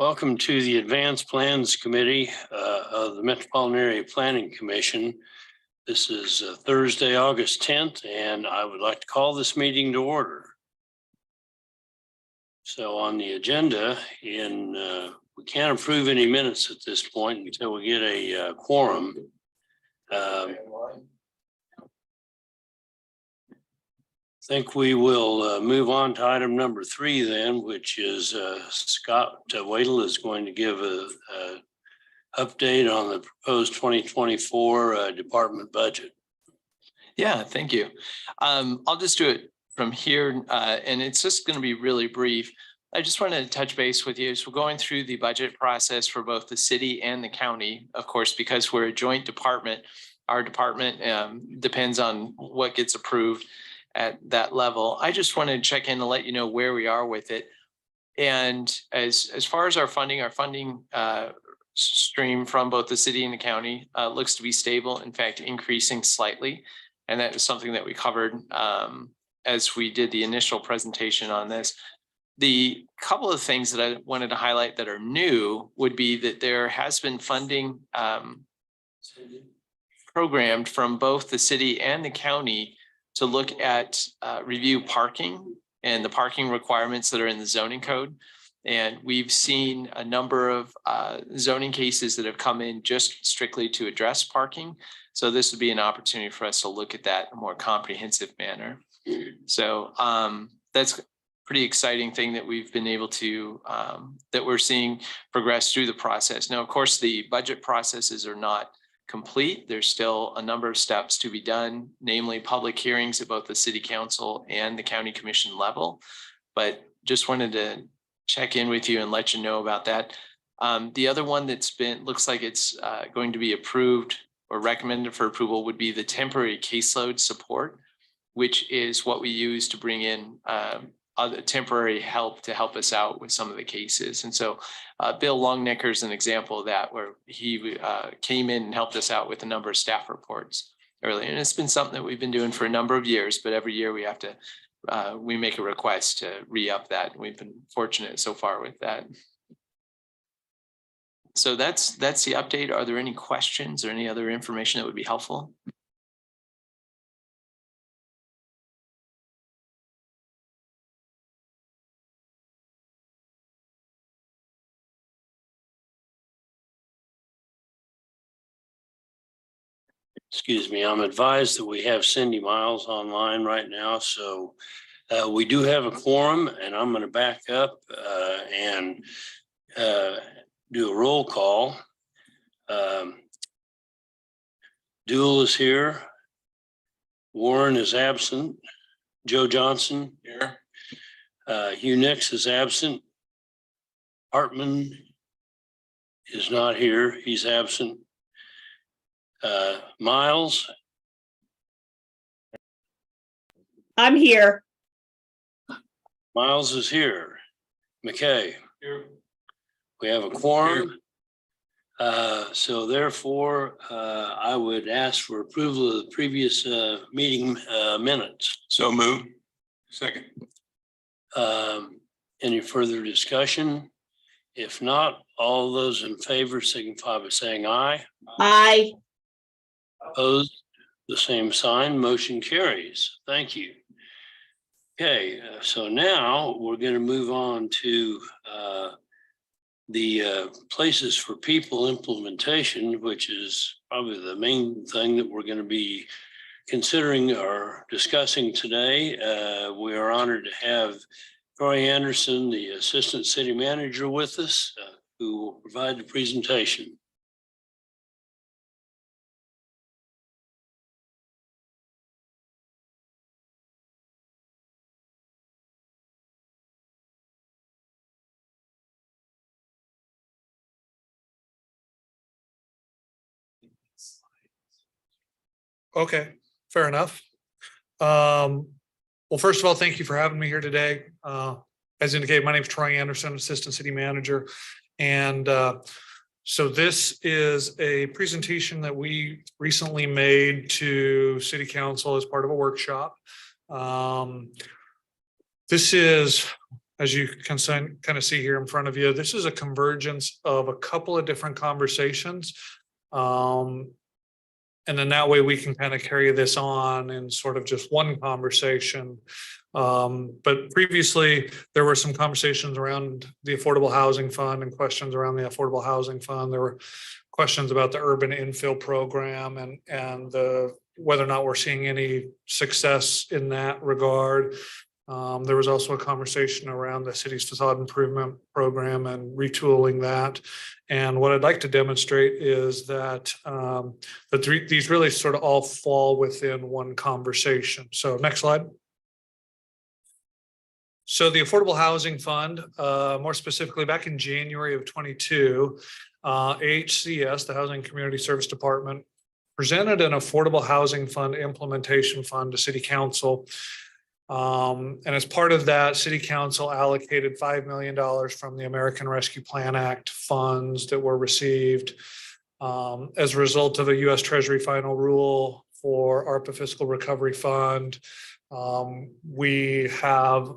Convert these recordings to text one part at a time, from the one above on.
Welcome to the Advanced Plans Committee of the Metropolitan Area Planning Commission. This is Thursday, August 10th, and I would like to call this meeting to order. So on the agenda, we can't approve any minutes at this point until we get a quorum. I think we will move on to item number 3 then, which is Scott Wadle is going to give a update on the proposed 2024 department budget. Yeah, thank you. I'll just do it from here, and it's just going to be really brief. I just wanted to touch base with you. So we're going through the budget process for both the city and the county. Of course, because we're a joint department, our department depends on what gets approved at that level. I just wanted to check in and let you know where we are with it. And as far as our funding stream from both the city and the county looks to be stable, in fact, increasing slightly. And that is something that we covered as we did the initial presentation on this. The couple of things that I wanted to highlight that are new would be that there has been funding programmed from both the city and the county to look at review parking and the parking requirements that are in the zoning code. And we've seen a number of zoning cases that have come in just strictly to address parking. So this would be an opportunity for us to look at that in a more comprehensive manner. So that's a pretty exciting thing that we've been able to, that we're seeing progress through the process. Now, of course, the budget processes are not complete. There's still a number of steps to be done, namely public hearings at both the city council and the county commission level. But just wanted to check in with you and let you know about that. The other one that's looks like it's going to be approved or recommended for approval would be the temporary caseload support, which is what we use to bring in other temporary help to help us out with some of the cases. And so Bill Longnecker is an example of that, where he came in and helped us out with a number of staff reports earlier. And it's been something that we've been doing for a number of years, but every year we have to, we make a request to re-up that. And we've been fortunate so far with that. So that's the update. Are there any questions or any other information that would be helpful? Excuse me, I'm advised that we have Cindy Miles online right now. So we do have a quorum, and I'm going to back up and do a roll call. Duell is here. Warren is absent. Joe Johnson here. Hugh Nix is absent. Hartman is not here. He's absent. Miles. I'm here. Miles is here. McKay. Here. We have a quorum. So therefore, I would ask for approval of the previous meeting minutes. So move. Second. Any further discussion? If not, all those in favor signify by saying aye. Aye. Opposed, the same sign. Motion carries. Thank you. Okay, so now we're going to move on to the places for people implementation, which is probably the main thing that we're going to be considering or discussing today. We are honored to have Troy Anderson, the Assistant City Manager, with us, who will provide the presentation. Okay, fair enough. Well, first of all, thank you for having me here today. As indicated, my name is Troy Anderson, Assistant City Manager. And so this is a presentation that we recently made to City Council as part of a workshop. This is as you can kind of see here in front of you, this is a convergence of a couple of different conversations. And then that way we can kind of carry this on in sort of just one conversation. But previously there were some conversations around the Affordable Housing Fund and questions around the Affordable Housing Fund. There were questions about the urban infill program and whether or not we're seeing any success in that regard. There was also a conversation around the city's facade improvement program and retooling that. And what I'd like to demonstrate is that these really sort of all fall within one conversation. So next slide. So the Affordable Housing Fund, more specifically back in January of 22, AHCS, the Housing Community Service Department, presented an Affordable Housing Fund implementation fund to City Council. And as part of that, City Council allocated $5 million from the American Rescue Plan Act funds that were received as a result of a U.S. Treasury final rule for ARPA Fiscal Recovery Fund. We have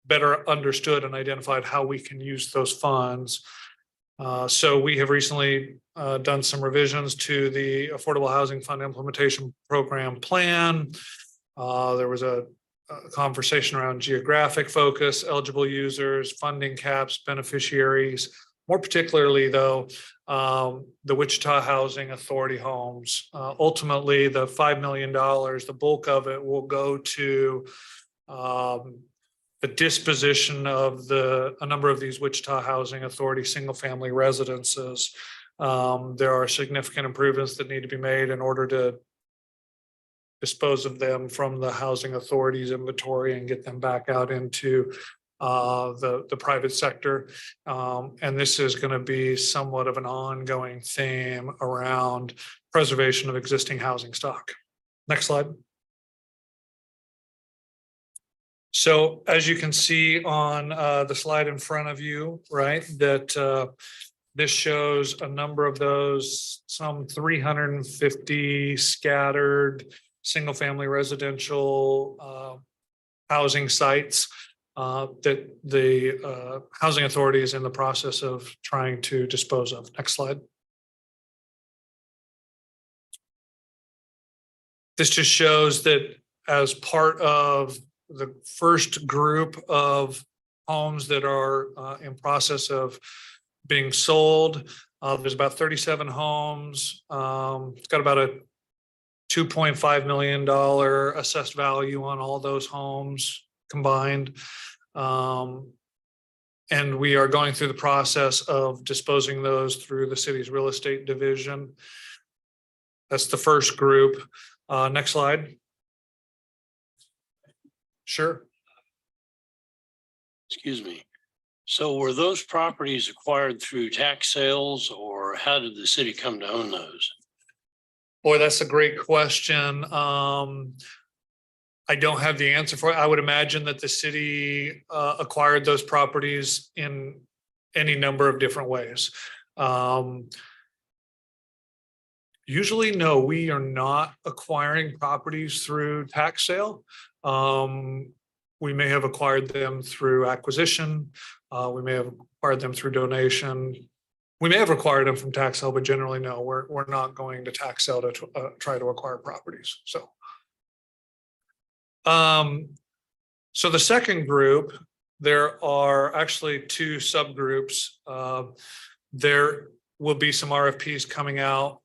better understood and identified how we can use those funds. So we have recently done some revisions to the Affordable Housing Fund Implementation Program plan. There was a conversation around geographic focus, eligible users, funding caps, beneficiaries. More particularly, though, the Wichita Housing Authority homes. Ultimately, the $5 million, the bulk of it will go to the disposition of a number of these Wichita Housing Authority single-family residences. There are significant improvements that need to be made in order to dispose of them from the housing authority's inventory and get them back out into the private sector. And this is going to be somewhat of an ongoing theme around preservation of existing housing stock. Next slide. So as you can see on the slide in front of you, right, that this shows a number of those, some 350 scattered single-family residential housing sites that the housing authority is in the process of trying to dispose of. Next slide. This just shows that as part of the first group of homes that are in process of being sold, there's about 37 homes. It's got about a $2.5 million assessed value on all those homes combined. And we are going through the process of disposing those through the city's real estate division. That's the first group. Next slide. Sure. Excuse me. So were those properties acquired through tax sales, or how did the city come to own those? Boy, that's a great question. I don't have the answer for it. I would imagine that the city acquired those properties in any number of different ways. Usually, no, we are not acquiring properties through tax sale. We may have acquired them through acquisition. We may have acquired them through donation. We may have acquired them from tax sale, but generally, no, we're not going to tax sale to try to acquire properties. So the second group, there are actually two subgroups. There will be some RFPs coming out.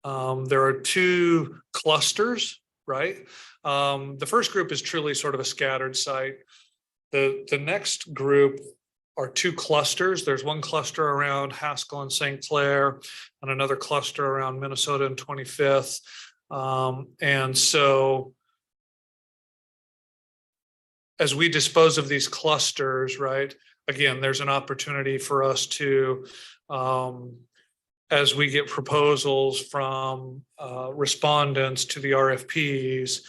There are two clusters, right? The first group is truly sort of a scattered site. The next group are two clusters. There's one cluster around Haskell and St. Clair and another cluster around Minnesota and 25th. And so as we dispose of these clusters, right, again, there's an opportunity for us to, as we get proposals from respondents to the RFPs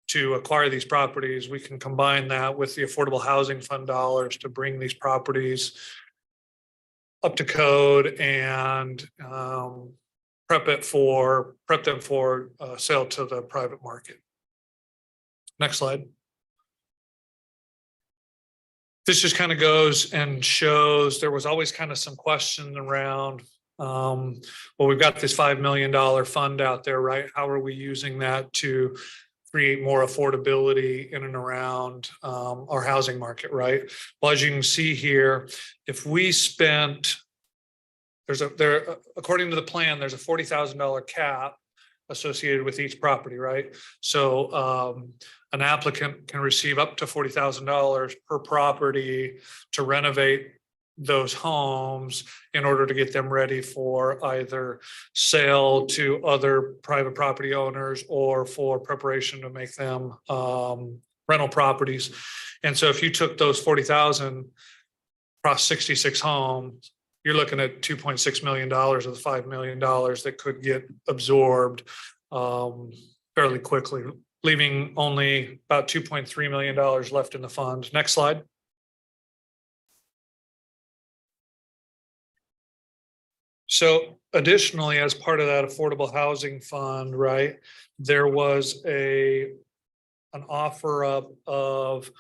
to acquire these properties, we can combine that with the Affordable Housing Fund dollars to bring these properties up to code and prep them for sale to the private market. Next slide. this just kind of goes and shows there was always kind of some question around, well, we've got this $5 million fund out there, right? How are we using that to create more affordability in and around our housing market, right? Well, as you can see here, if we spent, according to the plan, there's a $40,000 cap associated with each property, right? So an applicant can receive up to $40,000 per property to renovate those homes in order to get them ready for either sale to other private property owners or for preparation to make them rental properties. And so if you took those 40,000 across 66 homes, you're looking at $2.6 million of the $5 million that could get absorbed fairly quickly, leaving only about $2.3 million left in the fund. Next slide. So additionally, as part of that affordable housing fund, right, there was an offer up of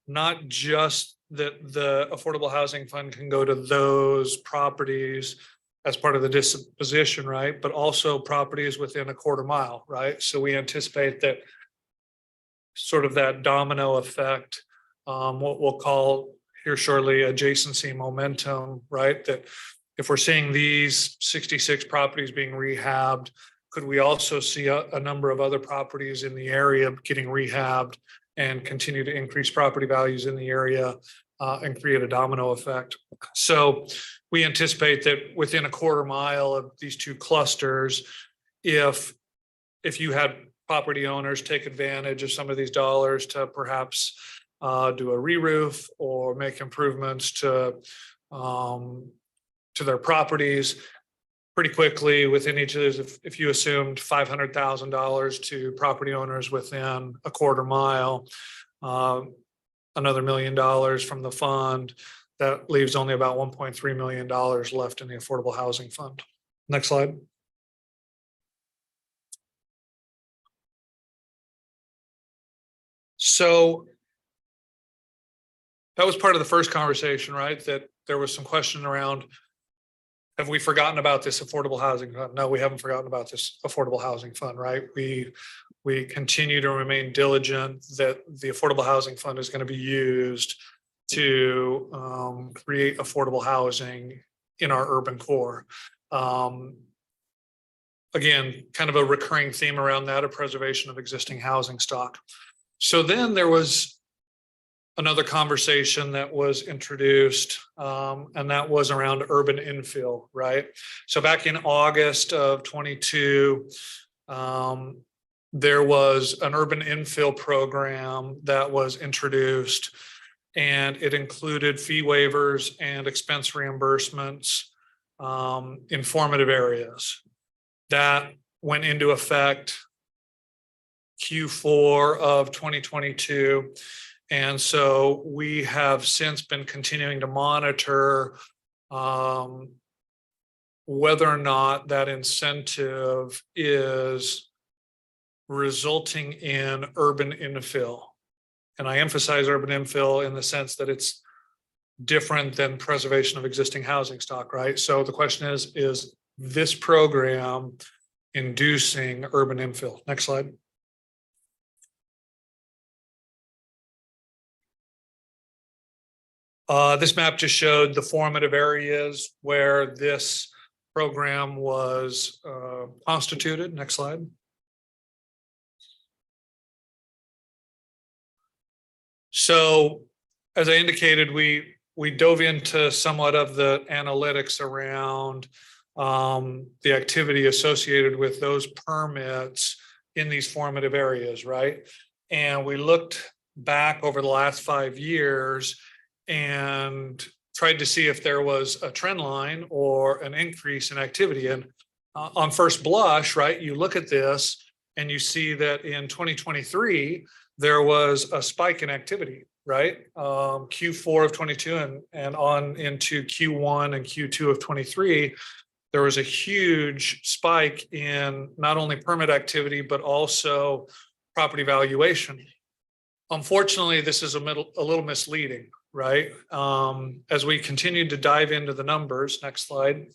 not just that the affordable housing fund can go to those properties as part of the disposition, right? But also properties within a quarter mile, right? So we anticipate that sort of that domino effect, what we'll call here shortly adjacency momentum, right? That if we're seeing these 66 properties being rehabbed, could we also see a number of other properties in the area getting rehabbed and continue to increase property values in the area and create a domino effect? So we anticipate that within a quarter mile of these two clusters, if you had property owners take advantage of some of these dollars to perhaps do a re-roof or make improvements to their properties, pretty quickly within each of those, if you assumed $500,000 to property owners within a quarter mile, another $1 million from the fund, that leaves only about $1.3 million left in the affordable housing fund. Next slide. So that was part of the first conversation, right? That there was some question around, have we forgotten about this affordable housing fund? No, we haven't forgotten about this affordable housing fund, right? We continue to remain diligent that the affordable housing fund is going to be used to create affordable housing in our urban core. Again, kind of a recurring theme around that, of preservation of existing housing stock. So then there was another conversation that was introduced, and that was around urban infill, right? So back in August of 22, there was an urban infill program that was introduced, and it included fee waivers and expense reimbursements in formative areas. That went into effect Q4 of 2022. And so we have since been continuing to monitor whether or not that incentive is resulting in urban infill. And I emphasize urban infill in the sense that it's different than preservation of existing housing stock, right? So the question is this program inducing urban infill? Next slide. This map just showed the formative areas where this program was constituted. Next slide. So, as I indicated, we dove into somewhat of the analytics around the activity associated with those permits in these formative areas, right? And we looked back over the last 5 years and tried to see if there was a trend line or an increase in activity. And on first blush, right, you look at this and you see that in 2023, there was a spike in activity, right? Q4 of 22 and on into Q1 and Q2 of 23, there was a huge spike in not only permit activity, but also property valuation. Unfortunately, this is a little misleading, right? As we continue to dive into the numbers, next slide.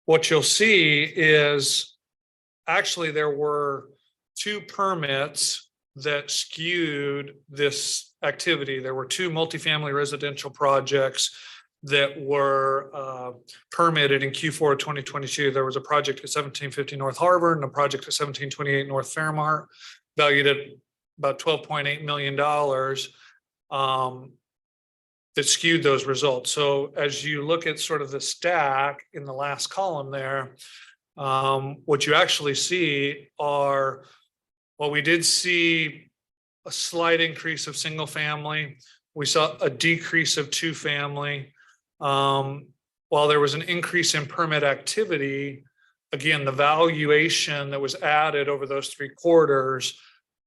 What you'll see is actually there were 2 permits that skewed this activity. There were 2 multifamily residential projects that were permitted in Q4 of 2022. There was a project at 1750 North Harvard and a project at 1728 North Fairmont, valued at about $12.8 million, that skewed those results. So as you look at sort of the stack in the last column there, what you actually see are, well, we did see a slight increase of single family. We saw a decrease of 2 family. While there was an increase in permit activity, again, the valuation that was added over those 3 quarters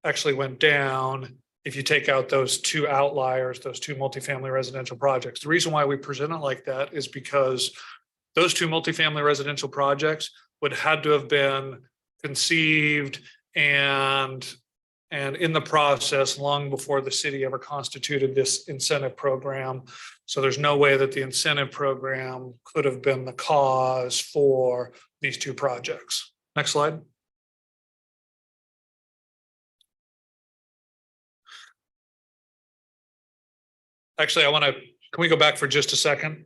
actually went down if you take out those 2 outliers, those 2 multifamily residential projects. The reason why we present it like that is because those 2 multifamily residential projects would had to have been conceived and in the process long before the city ever constituted this incentive program. So there's no way that the incentive program could have been the cause for these 2 projects. Next slide. Actually, can we go back for just a second?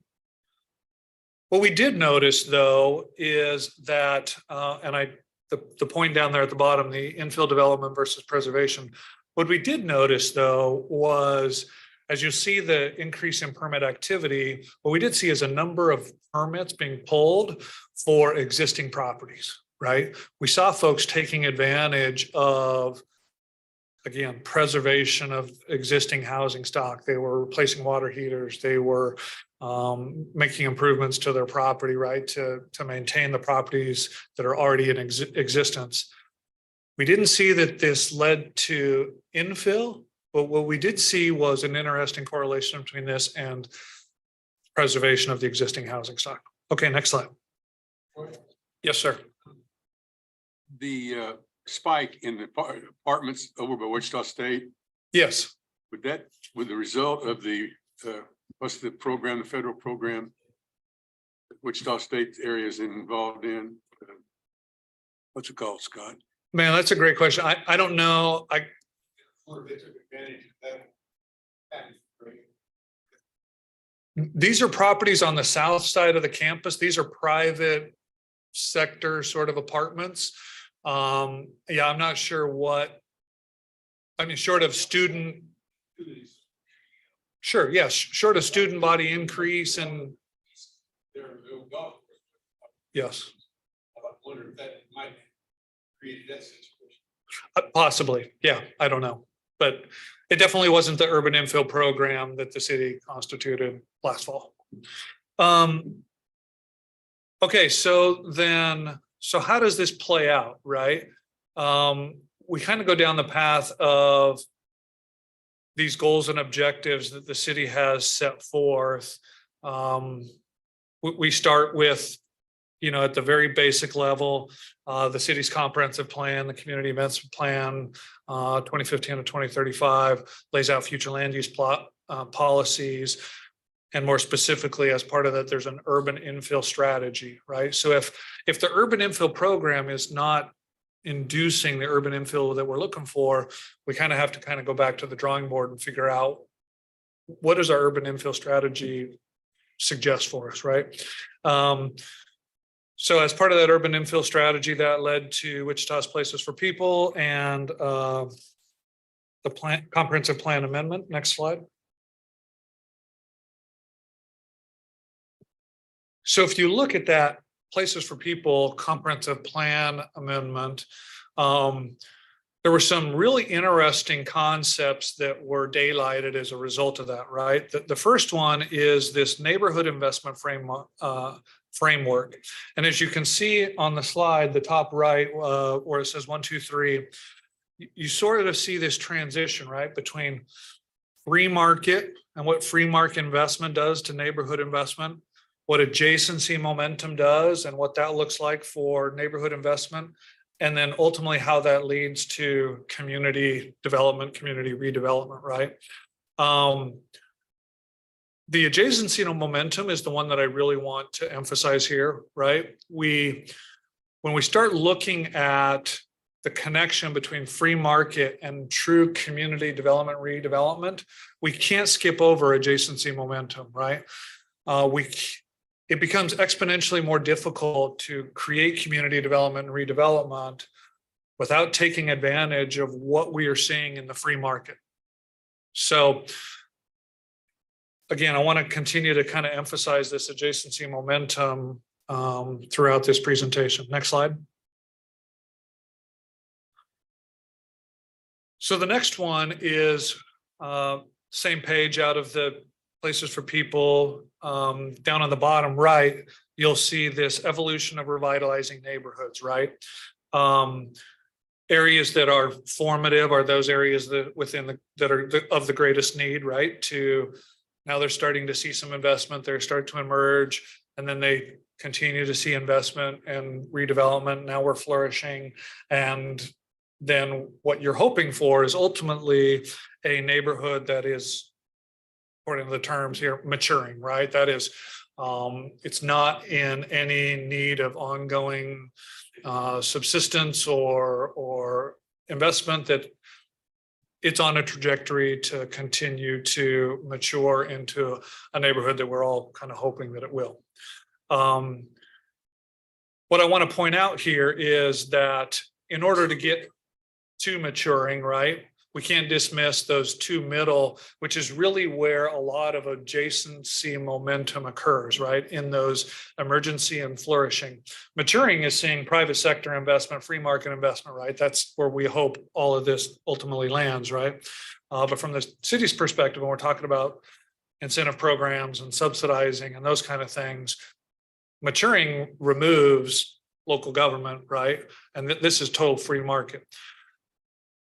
What we did notice though is that, the point down there at the bottom, the infill development versus preservation. What we did notice though was, as you see the increase in permit activity, what we did see is a number of permits being pulled for existing properties, right? We saw folks taking advantage of, again, preservation of existing housing stock. They were replacing water heaters. They were making improvements to their property, right, to maintain the properties that are already in existence. We didn't see that this led to infill, but what we did see was an interesting correlation between this and preservation of the existing housing stock. Okay, next slide. Yes, sir. The spike in the apartments over by Wichita State, Yes. would the result of the what's the program, the federal program that Wichita State area is involved in? What's it called, Scott? Man, that's a great question. I don't know. These are properties on the south side of the campus. These are private sector sort of apartments. Yeah, I'm not sure what, I mean, short of student. Sure, yes, short of student body increase and. Yes. Possibly, yeah, I don't know, but it definitely wasn't the urban infill program that the city constituted last fall. Okay, so how does this play out, right? We kind of go down the path of these goals and objectives that the city has set forth. We start with, at the very basic level, the city's comprehensive plan, the community events plan, 2015 to 2035, lays out future land use policies. And more specifically, as part of that, there's an urban infill strategy, right? So if the urban infill program is not inducing the urban infill that we're looking for, we kind of have to go back to the drawing board and figure out what does our urban infill strategy suggest for us, right? So as part of that urban infill strategy, that led to Wichita's Places for People and the comprehensive plan amendment. Next slide. So if you look at that Places for People comprehensive plan amendment, there were some really interesting concepts that were daylighted as a result of that, right? The first one is this neighborhood investment framework. And as you can see on the slide, the top right, where it says 1, 2, 3, you sort of see this transition, right, between free market and what free market investment does to neighborhood investment, what adjacency momentum does and what that looks like for neighborhood investment, and then ultimately how that leads to community development, community redevelopment, right? The adjacency momentum is the one that I really want to emphasize here, right? When we start looking at the connection between free market and true community development, redevelopment, we can't skip over adjacency momentum, right? It becomes exponentially more difficult to create community development and redevelopment without taking advantage of what we are seeing in the free market. So again, I want to continue to kind of emphasize this adjacency momentum throughout this presentation. Next slide. So the next one is same page out of the places for people. Down on the bottom right, you'll see this evolution of revitalizing neighborhoods, right? Areas that are formative are those areas that are of the greatest need, right? Now they're starting to see some investment, they're starting to emerge, and then they continue to see investment and redevelopment. Now we're flourishing. And then what you're hoping for is ultimately a neighborhood that is, according to the terms here, maturing, right? That is, it's not in any need of ongoing subsistence or investment, that it's on a trajectory to continue to mature into a neighborhood that we're all kind of hoping that it will. What I want to point out here is that in order to get to maturing, right, we can't dismiss those two middle, which is really where a lot of adjacency momentum occurs, right? In those emergency and flourishing. Maturing is seeing private sector investment, free market investment, right? That's where we hope all of this ultimately lands, right? But from the city's perspective, when we're talking about incentive programs and subsidizing and those kind of things, maturing removes local government, right? And this is total free market.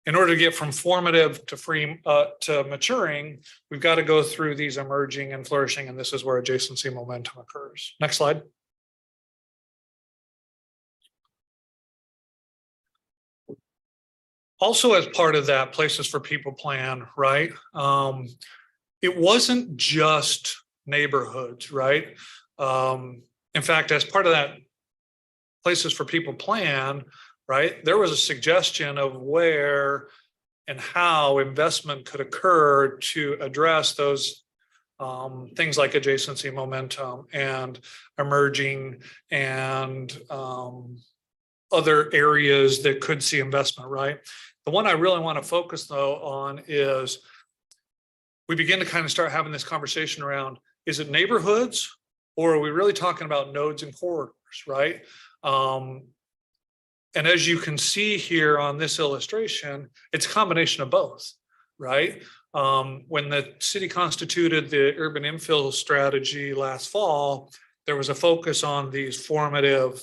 In order to get from formative to free to maturing, we've got to go through these emerging and flourishing, and this is where adjacency momentum occurs. Next slide. Also, as part of that Places for People plan, right? It wasn't just neighborhoods, right? In fact, as part of that Places for People plan, right, there was a suggestion of where and how investment could occur to address those things like adjacency momentum and emerging and other areas that could see investment, right? The one I really want to focus though on is we begin to kind of start having this conversation around, is it neighborhoods or are we really talking about nodes and corridors, right? And as you can see here on this illustration, it's a combination of both, right? When the city constituted the urban infill strategy last fall, there was a focus on these formative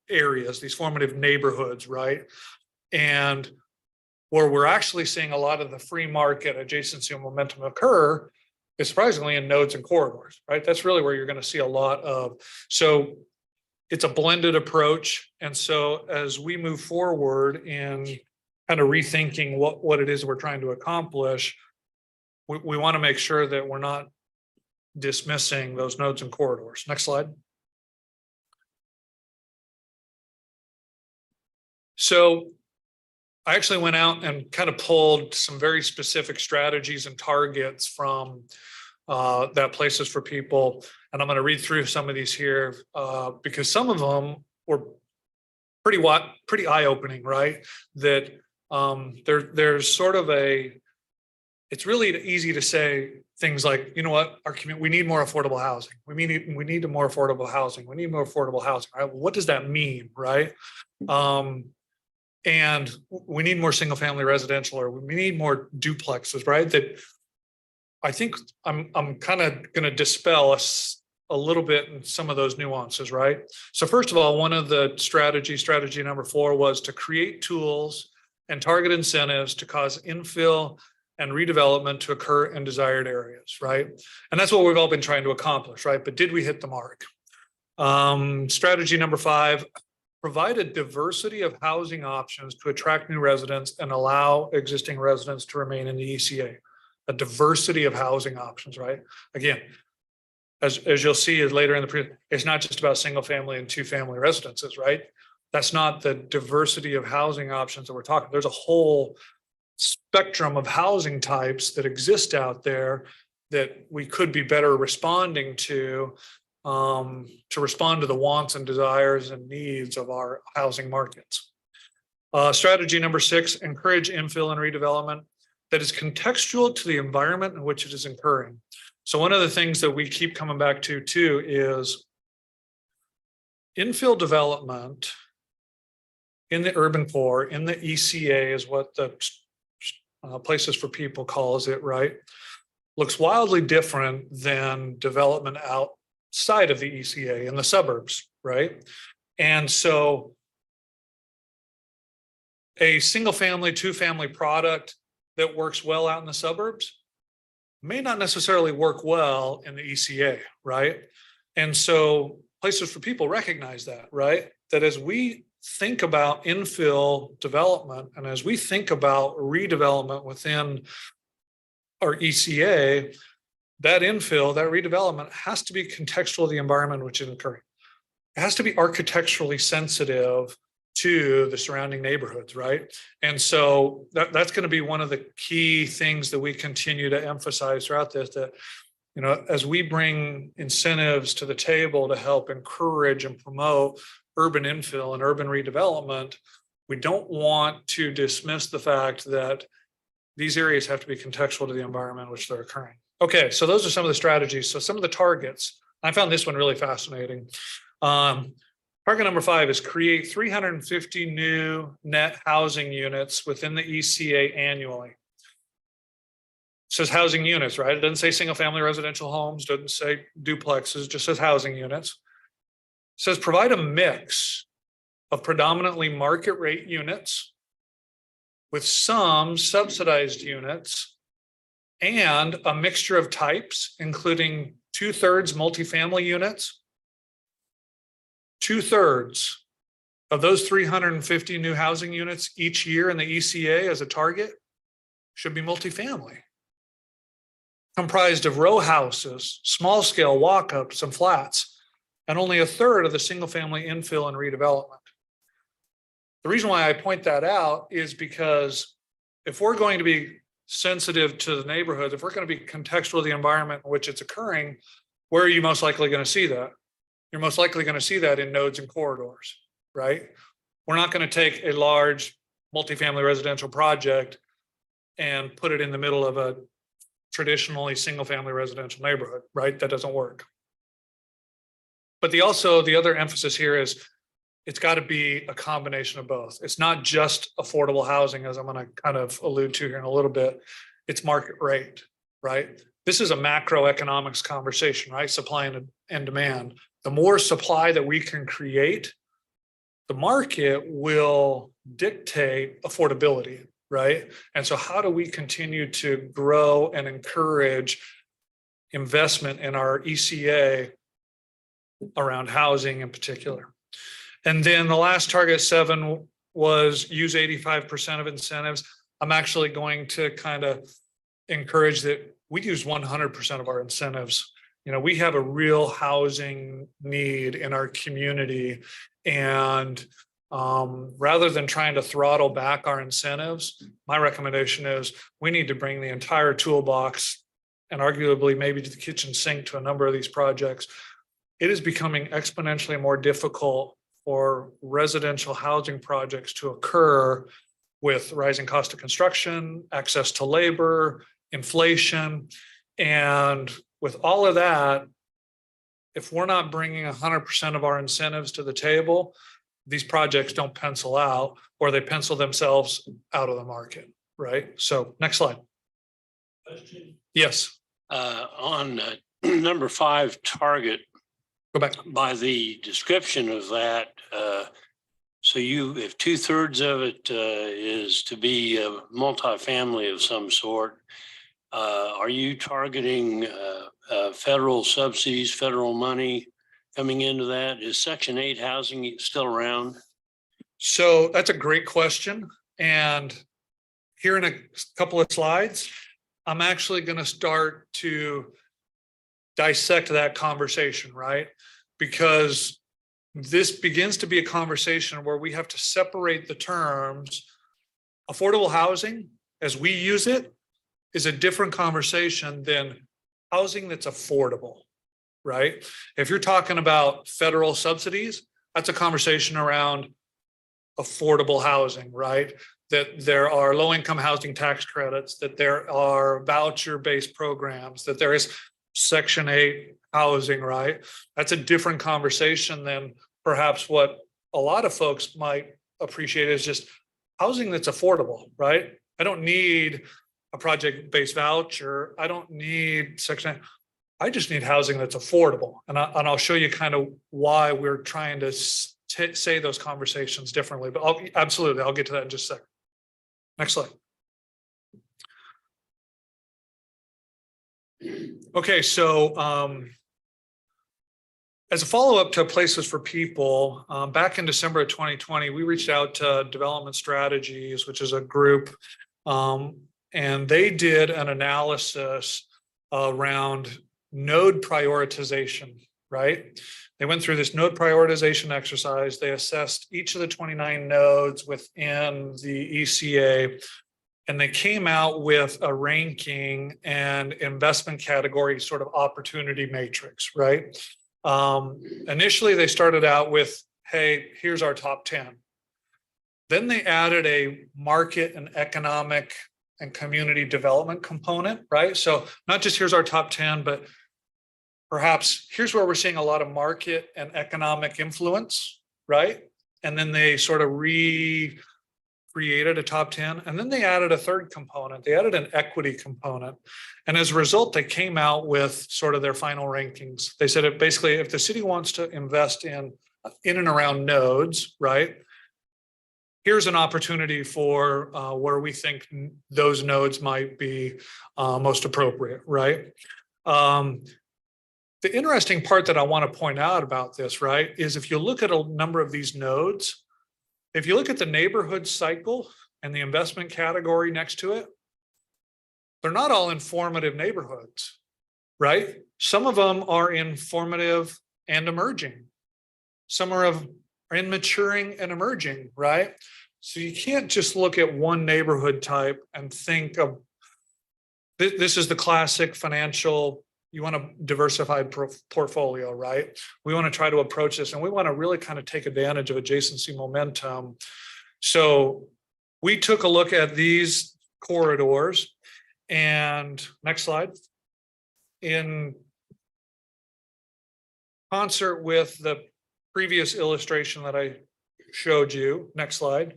areas, these formative neighborhoods, right? And where we're actually seeing a lot of the free market adjacency and momentum occur is surprisingly in nodes and corridors, right? That's really where you're going to see a lot of. So it's a blended approach. And so as we move forward in kind of rethinking what it is we're trying to accomplish, we want to make sure that we're not dismissing those nodes and corridors. Next slide. So I actually went out and kind of pulled some very specific strategies and targets from that Places for People. And I'm going to read through some of these here because some of them were pretty eye-opening, right? That there's sort of it's really easy to say things like, you know what, our community, we need more affordable housing. We need more affordable housing. We need more affordable housing. Right? What does that mean, right? And we need more single-family residential, or we need more duplexes, right? That I think I'm kind of going to dispel a little bit in some of those nuances, right? So first of all, one of the strategy number 4 was to create tools and target incentives to cause infill and redevelopment to occur in desired areas, right? And that's what we've all been trying to accomplish, right? But did we hit the mark? Strategy number 5 provide a diversity of housing options to attract new residents and allow existing residents to remain in the ECA. A diversity of housing options, right? Again, as you'll see later in it's not just about single family and two family residences, right? That's not the diversity of housing options that we're talking. There's a whole spectrum of housing types that exist out there that we could be better responding to respond to the wants and desires and needs of our housing markets. Strategy number 6, encourage infill and redevelopment that is contextual to the environment in which it is occurring. So one of the things that we keep coming back to too is infill development in the urban core, in the ECA is what the Places for People calls it, right? Looks wildly different than development outside of the ECA in the suburbs, right? And so a single family, two family product that works well out in the suburbs may not necessarily work well in the ECA, right? And so Places for People recognize that, right? That as we think about infill development and as we think about redevelopment within our ECA, that infill, that redevelopment has to be contextual to the environment which is occurring. It has to be architecturally sensitive to the surrounding neighborhoods, right? And so that's going to be one of the key things that we continue to emphasize throughout this, that, you know, as we bring incentives to the table to help encourage and promote urban infill and urban redevelopment, we don't want to dismiss the fact that these areas have to be contextual to the environment in which they're occurring. Okay, so those are some of the strategies. So some of the targets, I found this one really fascinating. Target number 5 is create 350 new net housing units within the ECA annually. It says housing units, right? It doesn't say single family residential homes, doesn't say duplexes, just says housing units. It says provide a mix of predominantly market rate units with some subsidized units and a mixture of types, including 2/3 multifamily units. 2/3 of those 350 new housing units each year in the ECA as a target should be multifamily, comprised of row houses, small scale walk-ups and flats, and only 1/3 of the single family infill and redevelopment. The reason why I point that out is because if we're going to be sensitive to the neighborhood, if we're going to be contextual to the environment in which it's occurring, where are you most likely going to see that? You're most likely going to see that in nodes and corridors, right? We're not going to take a large multifamily residential project and put it in the middle of a traditionally single family residential neighborhood, right? That doesn't work. But the other emphasis here is it's got to be a combination of both. It's not just affordable housing, as I'm going to kind of allude to here in a little bit. It's market rate, right? This is a macroeconomics conversation, right? Supply and demand. The more supply that we can create, the market will dictate affordability, right? And so how do we continue to grow and encourage investment in our ECA around housing in particular? And then the last target 7 was use 85% of incentives. I'm actually going to kind of encourage that we use 100% of our incentives. You know, we have a real housing need in our community, and rather than trying to throttle back our incentives, my recommendation is we need to bring the entire toolbox and arguably maybe to the kitchen sink to a number of these projects. It is becoming exponentially more difficult for residential housing projects to occur with rising cost of construction, access to labor, inflation, and with all of that, if we're not bringing 100% of our incentives to the table, these projects don't pencil out, or they pencil themselves out of the market, right? So next slide. Yes. On number 5 target, Go back. by the description of that, so if 2/3 of it is to be a multifamily of some sort, are you targeting federal subsidies, federal money coming into that? Is Section 8 housing still around? So that's a great question. And here in a couple of slides, I'm actually going to start to dissect that conversation, right? Because this begins to be a conversation where we have to separate the terms. Affordable housing, as we use it, is a different conversation than housing that's affordable, right? If you're talking about federal subsidies, that's a conversation around affordable housing, right? That there are low-income housing tax credits, that there are voucher-based programs, that there is Section 8 housing, right? That's a different conversation than perhaps what a lot of folks might appreciate is just housing that's affordable, right? I don't need a project-based voucher. I don't need Section 8. I just need housing that's affordable. And I'll show you kind of why we're trying to say those conversations differently, but absolutely, I'll get to that in just a second. Next slide. Okay, so as a follow-up to Places for People, back in December of 2020, we reached out to Development Strategies, which is a group, and they did an analysis around node prioritization, right? They went through this node prioritization exercise. They assessed each of the 29 nodes within the ECA, and they came out with a ranking and investment category sort of opportunity matrix, right? Initially, they started out with, hey, here's our top 10. Then they added a market and economic and community development component, right? So not just here's our top 10, but perhaps here's where we're seeing a lot of market and economic influence, right? And then they sort of recreated a top 10. And then they added a third component. They added an equity component. And as a result, they came out with sort of their final rankings. They said basically, if the city wants to invest in and around nodes, right? Here's an opportunity for where we think those nodes might be most appropriate, right? The interesting part that I want to point out about this, right, is if you look at a number of these nodes, if you look at the neighborhood cycle and the investment category next to it, they're not all informative neighborhoods, right? Some of them are informative and emerging. Some are in maturing and emerging, right? So you can't just look at one neighborhood type and think of this is the classic financial. You want a diversified portfolio, right? We want to try to approach this and we want to really kind of take advantage of adjacency momentum. So we took a look at these corridors and next slide. In concert with the previous illustration that I showed you, next slide,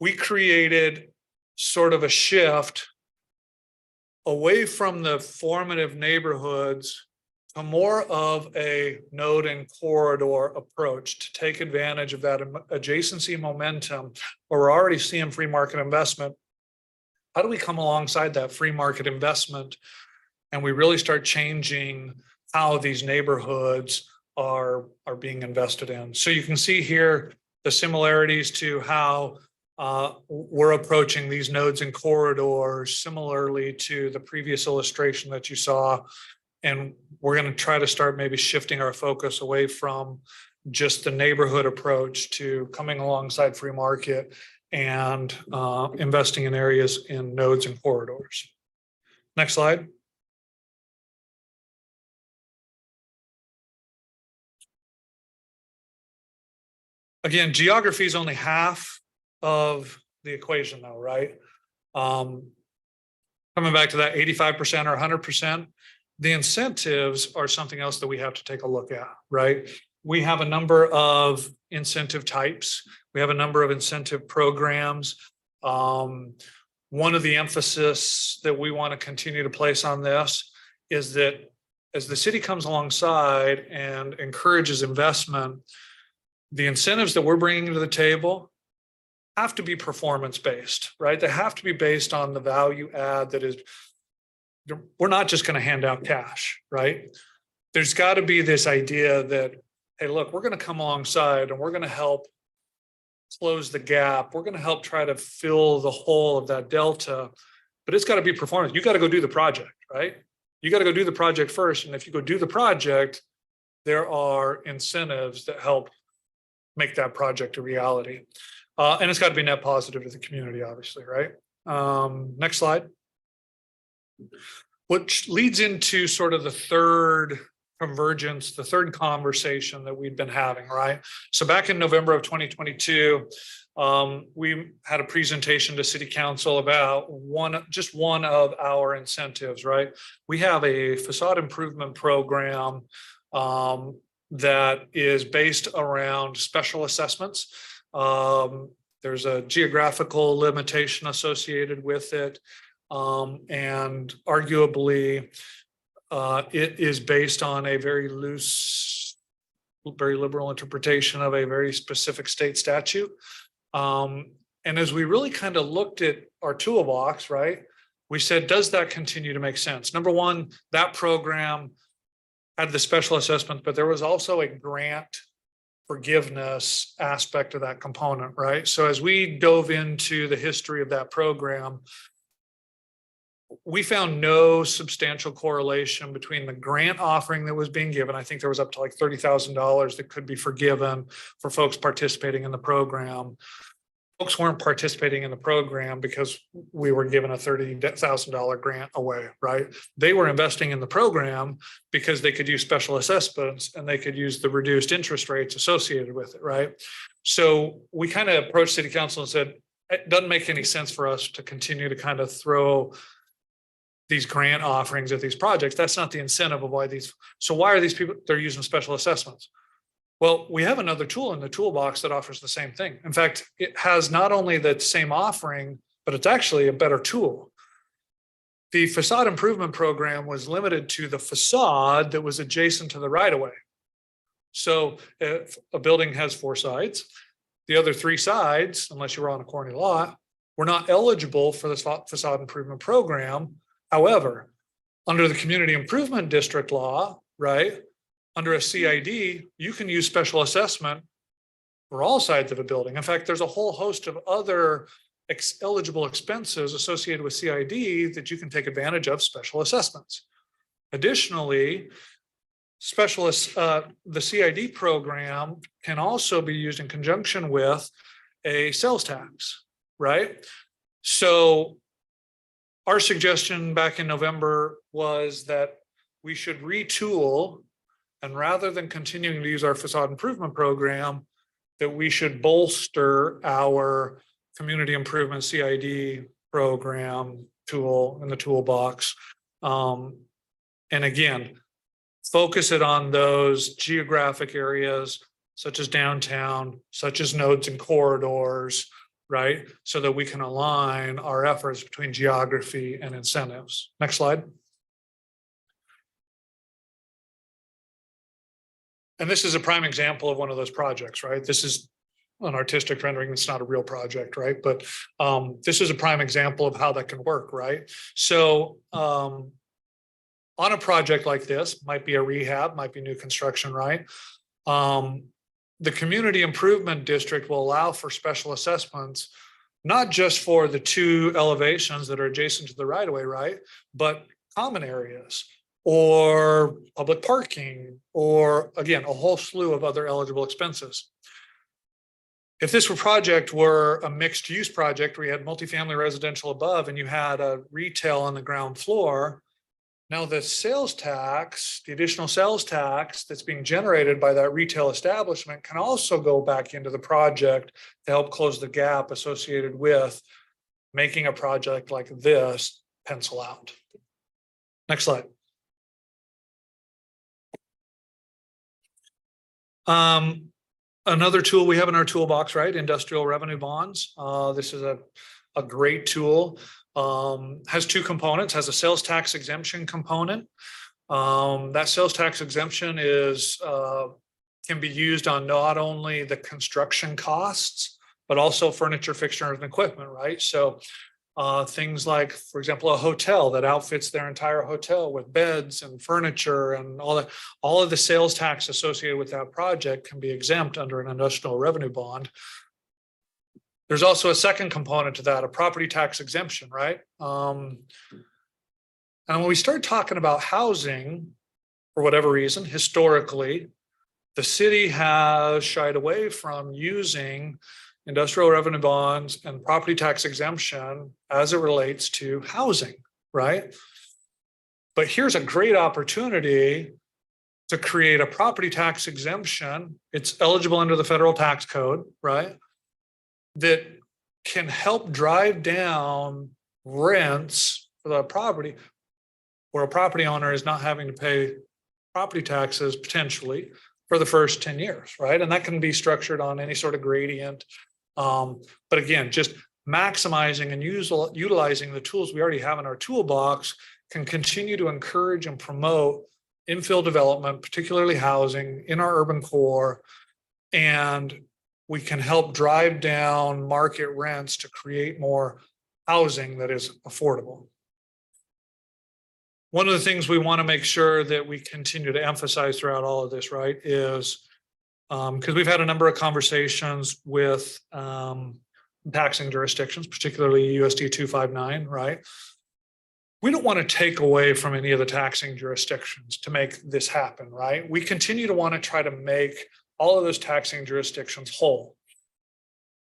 we created sort of a shift away from the formative neighborhoods to more of a node and corridor approach to take advantage of that adjacency momentum where we're already seeing free market investment. How do we come alongside that free market investment and we really start changing how these neighborhoods are being invested in? So you can see here the similarities to how we're approaching these nodes and corridors similarly to the previous illustration that you saw. And we're going to try to start maybe shifting our focus away from just the neighborhood approach to coming alongside free market and investing in areas in nodes and corridors. Next slide. Again, geography is only half of the equation though, right? Coming back to that 85% or 100%, the incentives are something else that we have to take a look at, right? We have a number of incentive types. We have a number of incentive programs. One of the emphasis that we want to continue to place on this is that as the city comes alongside and encourages investment, the incentives that we're bringing to the table have to be performance-based, right? They have to be based on the value add that is, we're not just going to hand out cash, right? There's got to be this idea that, hey, look, we're going to come alongside and we're going to help close the gap. We're going to help try to fill the hole of that delta, but it's got to be performance. You got to go do the project, right? You got to go do the project first. And if you go do the project, there are incentives that help make that project a reality. And it's got to be net positive to the community, obviously, right? Next slide. Which leads into sort of the third convergence, the third conversation that we've been having, right? So back in November of 2022, we had a presentation to City Council about just one of our incentives, right? We have a facade improvement program that is based around special assessments. There's a geographical limitation associated with it. And arguably, it is based on a very loose, very liberal interpretation of a very specific state statute. And as we really kind of looked at our toolbox, right, we said, does that continue to make sense? Number one, that program had the special assessment, but there was also a grant forgiveness aspect of that component, right? So as we dove into the history of that program, we found no substantial correlation between the grant offering that was being given. I think there was up to like $30,000 that could be forgiven for folks participating in the program. Folks weren't participating in the program because we were given a $30,000 grant away, right? They were investing in the program because they could use special assessments and they could use the reduced interest rates associated with it, right? So we kind of approached City Council and said, it doesn't make any sense for us to continue to kind of throw these grant offerings at these projects. That's not the incentive of why these. So why are these people, they're using special assessments? Well, we have another tool in the toolbox that offers the same thing. In fact, it has not only the same offering, but it's actually a better tool. The facade improvement program was limited to the facade that was adjacent to the right of way. So if a building has 4 sides, the other 3 sides, unless you were on a corny lot, were not eligible for this facade improvement program. However, under the community improvement district law, right, under a CID, you can use special assessment for all sides of a building. In fact, there's a whole host of other eligible expenses associated with CID that you can take advantage of special assessments. Additionally, the CID program can also be used in conjunction with a sales tax, right? So our suggestion back in November was that we should retool, and rather than continuing to use our facade improvement program, that we should bolster our community improvement CID program tool in the toolbox. And again, focus it on those geographic areas such as downtown, such as nodes and corridors, right? So that we can align our efforts between geography and incentives. Next slide. And this is a prime example of one of those projects, right? This is an artistic rendering. It's not a real project, right? But this is a prime example of how that can work, right? So on a project like this, might be a rehab, might be new construction, right? The community improvement district will allow for special assessments, not just for the 2 elevations that are adjacent to the right of way, right? But common areas or public parking, or again, a whole slew of other eligible expenses. If this project were a mixed use project where you had multifamily residential above and you had a retail on the ground floor, now the sales tax, the additional sales tax that's being generated by that retail establishment can also go back into the project to help close the gap associated with making a project like this pencil out. Next slide. Another tool we have in our toolbox, right? Industrial revenue bonds. This is a great tool. Has 2 components, has a sales tax exemption component. That sales tax exemption is can be used on not only the construction costs, but also furniture, fixtures, and equipment, right? So things like, for example, a hotel that outfits their entire hotel with beds and furniture and all that, all of the sales tax associated with that project can be exempt under an industrial revenue bond. There's also a second component to that, a property tax exemption, right? And when we start talking about housing, for whatever reason, historically, the city has shied away from using industrial revenue bonds and property tax exemption as it relates to housing, right? But here's a great opportunity to create a property tax exemption. It's eligible under the federal tax code, right? That can help drive down rents for the property where a property owner is not having to pay property taxes potentially for the first 10 years, right? And that can be structured on any sort of gradient. But again, just maximizing and utilizing the tools we already have in our toolbox can continue to encourage and promote infill development, particularly housing in our urban core. And we can help drive down market rents to create more housing that is affordable. One of the things we want to make sure that we continue to emphasize throughout all of this, right, is because we've had a number of conversations with taxing jurisdictions, particularly USD 259, right? We don't want to take away from any of the taxing jurisdictions to make this happen, right? We continue to want to try to make all of those taxing jurisdictions whole.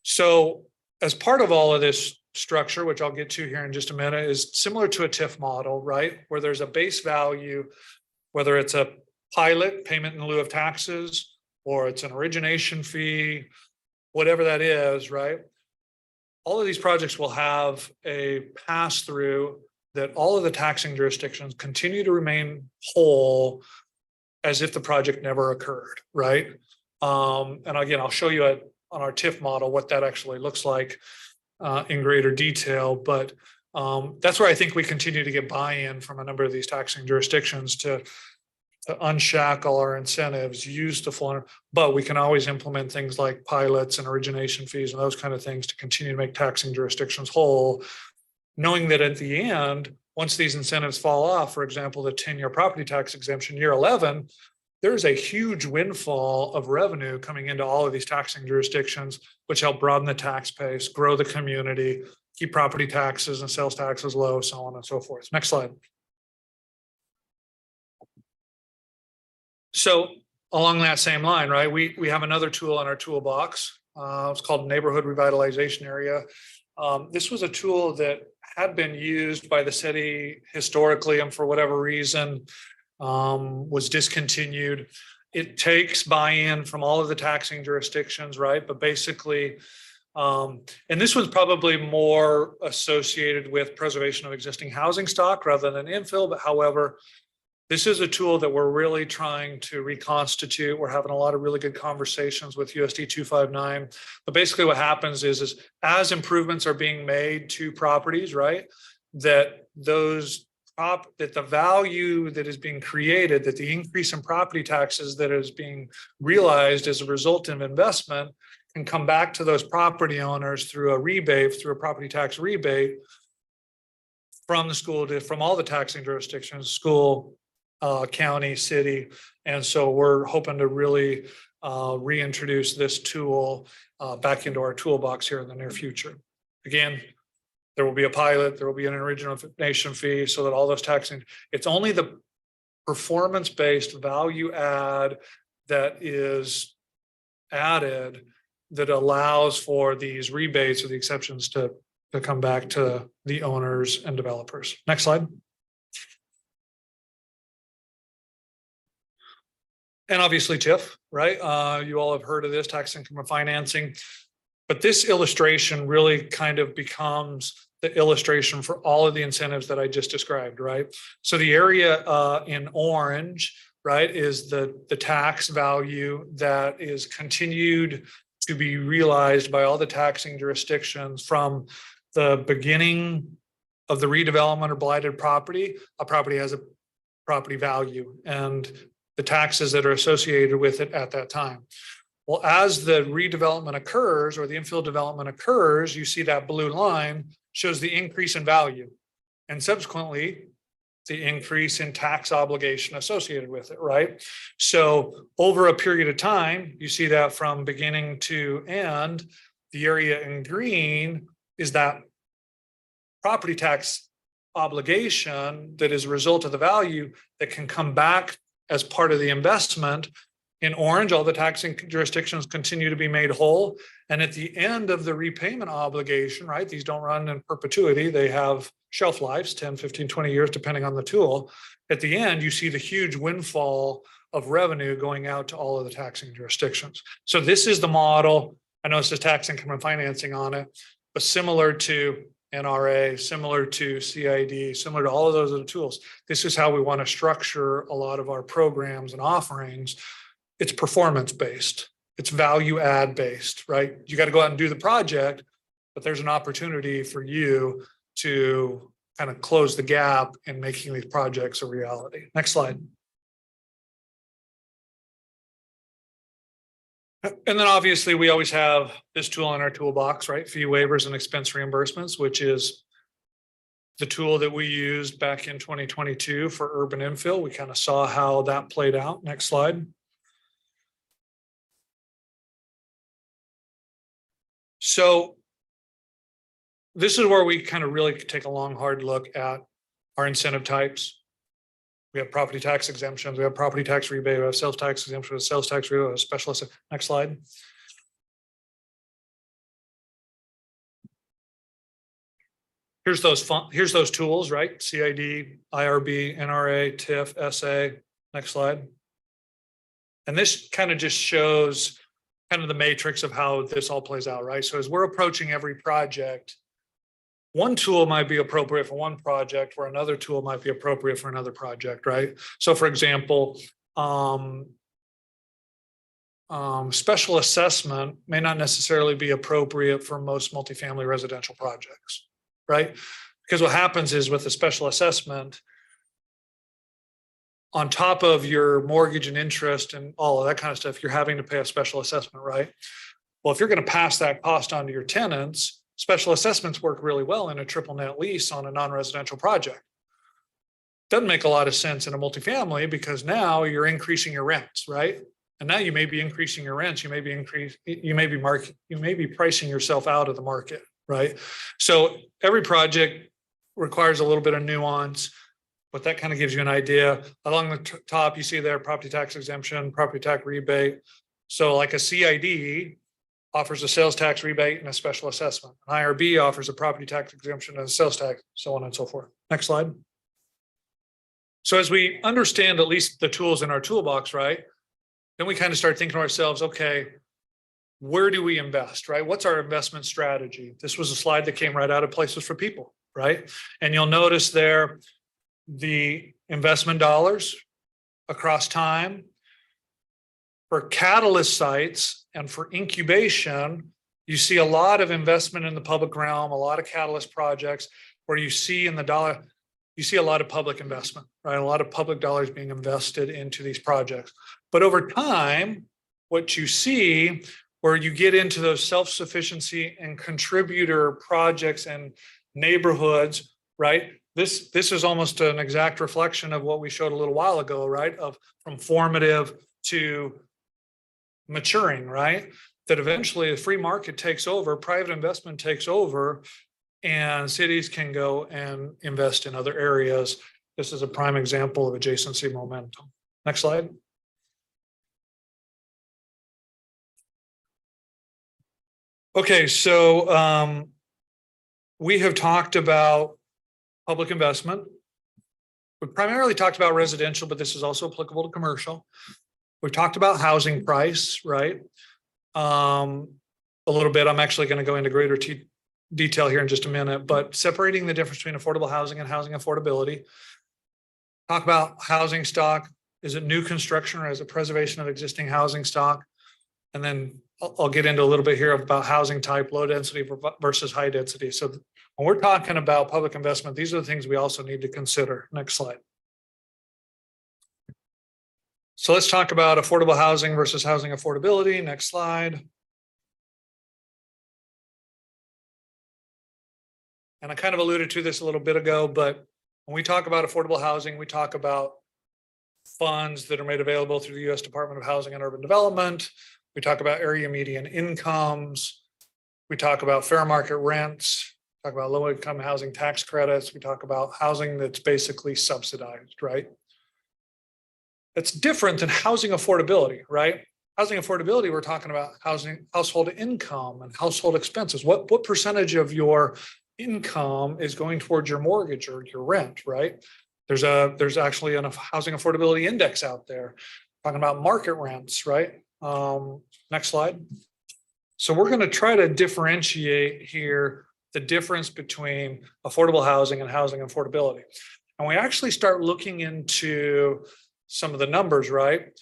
So as part of all of this structure, which I'll get to here in just a minute, is similar to a TIF model, right? Where there's a base value, whether it's a pilot payment in lieu of taxes, or it's an origination fee, whatever that is, right? All of these projects will have a pass-through that all of the taxing jurisdictions continue to remain whole as if the project never occurred, right? And again, I'll show you on our TIF model what that actually looks like in greater detail. But that's where I think we continue to get buy-in from a number of these taxing jurisdictions to unshackle our incentives, use the full, but we can always implement things like pilots and origination fees and those kind of things to continue to make taxing jurisdictions whole, knowing that at the end, once these incentives fall off, for example, the 10-year property tax exemption, year 11, there's a huge windfall of revenue coming into all of these taxing jurisdictions, which help broaden the tax base, grow the community, keep property taxes and sales taxes low, so on and so forth. Next slide. So along that same line, right, we have another tool in our toolbox. It's called Neighborhood Revitalization Area. This was a tool that had been used by the city historically, and for whatever reason was discontinued. It takes buy-in from all of the taxing jurisdictions, right? But basically, and this was probably more associated with preservation of existing housing stock rather than infill. But however, this is a tool that we're really trying to reconstitute. We're having a lot of really good conversations with USD 259. But basically what happens is as improvements are being made to properties, right, that the value that is being created, that the increase in property taxes that is being realized as a result of investment can come back to those property owners through a rebate, through a property tax rebate from the school, from all the taxing jurisdictions, school, county, city. And so we're hoping to really reintroduce this tool back into our toolbox here in the near future. Again, there will be a pilot, there will be an origination fee so that all those taxing, it's only the performance-based value add that is added that allows for these rebates or the exceptions to come back to the owners and developers. Next slide. And obviously TIF, right? You all have heard of this, tax income financing. But this illustration really kind of becomes the illustration for all of the incentives that I just described, right? So the area in orange, right, is the tax value that is continued to be realized by all the taxing jurisdictions from the beginning of the redevelopment or blighted property. A property has a property value and the taxes that are associated with it at that time. Well, as the redevelopment occurs or the infill development occurs, you see that blue line shows the increase in value and subsequently the increase in tax obligation associated with it, right? So over a period of time, you see that from beginning to end, The area in green is that property tax obligation that is a result of the value that can come back as part of the investment. In orange, all the taxing jurisdictions continue to be made whole. And at the end of the repayment obligation, right, these don't run in perpetuity. They have shelf lives, 10, 15, 20 years, depending on the tool. At the end, you see the huge windfall of revenue going out to all of the taxing jurisdictions. So this is the model. I know it says tax income and financing on it, but similar to NRA, similar to CID, similar to all of those other tools. This is how we want to structure a lot of our programs and offerings. It's performance based. It's value add based, right? You got to go out and do the project, but there's an opportunity for you to kind of close the gap in making these projects a reality. Next slide. And then obviously we always have this tool in our toolbox, right? Fee waivers and expense reimbursements, which is the tool that we used back in 2022 for urban infill. We kind of saw how that played out. Next slide. So this is where we kind of really take a long, hard look at our incentive types. We have property tax exemptions, we have property tax rebate, we have sales tax exemption, we have sales tax rebate, we have special. Next slide. Here's those tools, right? CID, IRB, NRA, TIF, SA. Next slide. And this kind of just shows kind of the matrix of how this all plays out, right? So as we're approaching every project, one tool might be appropriate for one project where another tool might be appropriate for another project, right? So for example, special assessment may not necessarily be appropriate for most multifamily residential projects, right? Because what happens is with the special assessment, on top of your mortgage and interest and all of that kind of stuff, you're having to pay a special assessment, right? Well, if you're going to pass that cost on to your tenants, special assessments work really well in a triple net lease on a non-residential project. Doesn't make a lot of sense in a multifamily because now you're increasing your rents, right? And now you may be increasing your rents, you may be pricing yourself out of the market, right? So every project requires a little bit of nuance, but that kind of gives you an idea. Along the top, you see there property tax exemption, property tax rebate. So like a CID offers a sales tax rebate and a special assessment. An IRB offers a property tax exemption and a sales tax, so on and so forth. Next slide. So as we understand at least the tools in our toolbox, right, then we kind of start thinking to ourselves, okay, where do we invest, right? What's our investment strategy? This was a slide that came right out of Places for People, right? And you'll notice there, the investment dollars across time for catalyst sites and for incubation, you see a lot of investment in the public realm, a lot of catalyst projects where you see in the dollar, you see a lot of public investment, right? A lot of public dollars being invested into these projects. But over time, what you see where you get into those self-sufficiency and contributor projects and neighborhoods, right? This is almost an exact reflection of what we showed a little while ago, right? Of from formative to maturing, right? That eventually the free market takes over, private investment takes over, and cities can go and invest in other areas. This is a prime example of adjacency momentum. Next slide. Okay, so we have talked about public investment. We primarily talked about residential, but this is also applicable to commercial. We've talked about housing price, right? A little bit. I'm actually going to go into greater detail here in just a minute, but separating the difference between affordable housing and housing affordability. Talk about housing stock. Is it new construction or is it preservation of existing housing stock? And then I'll get into a little bit here about housing type, low density versus high density. So when we're talking about public investment, these are the things we also need to consider. Next slide. So let's talk about affordable housing versus housing affordability. Next slide. And I kind of alluded to this a little bit ago, but when we talk about affordable housing, we talk about funds that are made available through the U.S. Department of Housing and Urban Development. We talk about area median incomes. We talk about fair market rents, talk about low income housing tax credits. We talk about housing that's basically subsidized, right? That's different than housing affordability, right? Housing affordability, we're talking about housing, household income and household expenses. What percentage of your income is going towards your mortgage or your rent, right? There's actually a housing affordability index out there talking about market rents, right? Next slide. So we're going to try to differentiate here the difference between affordable housing and housing affordability. And we actually start looking into some of the numbers, right?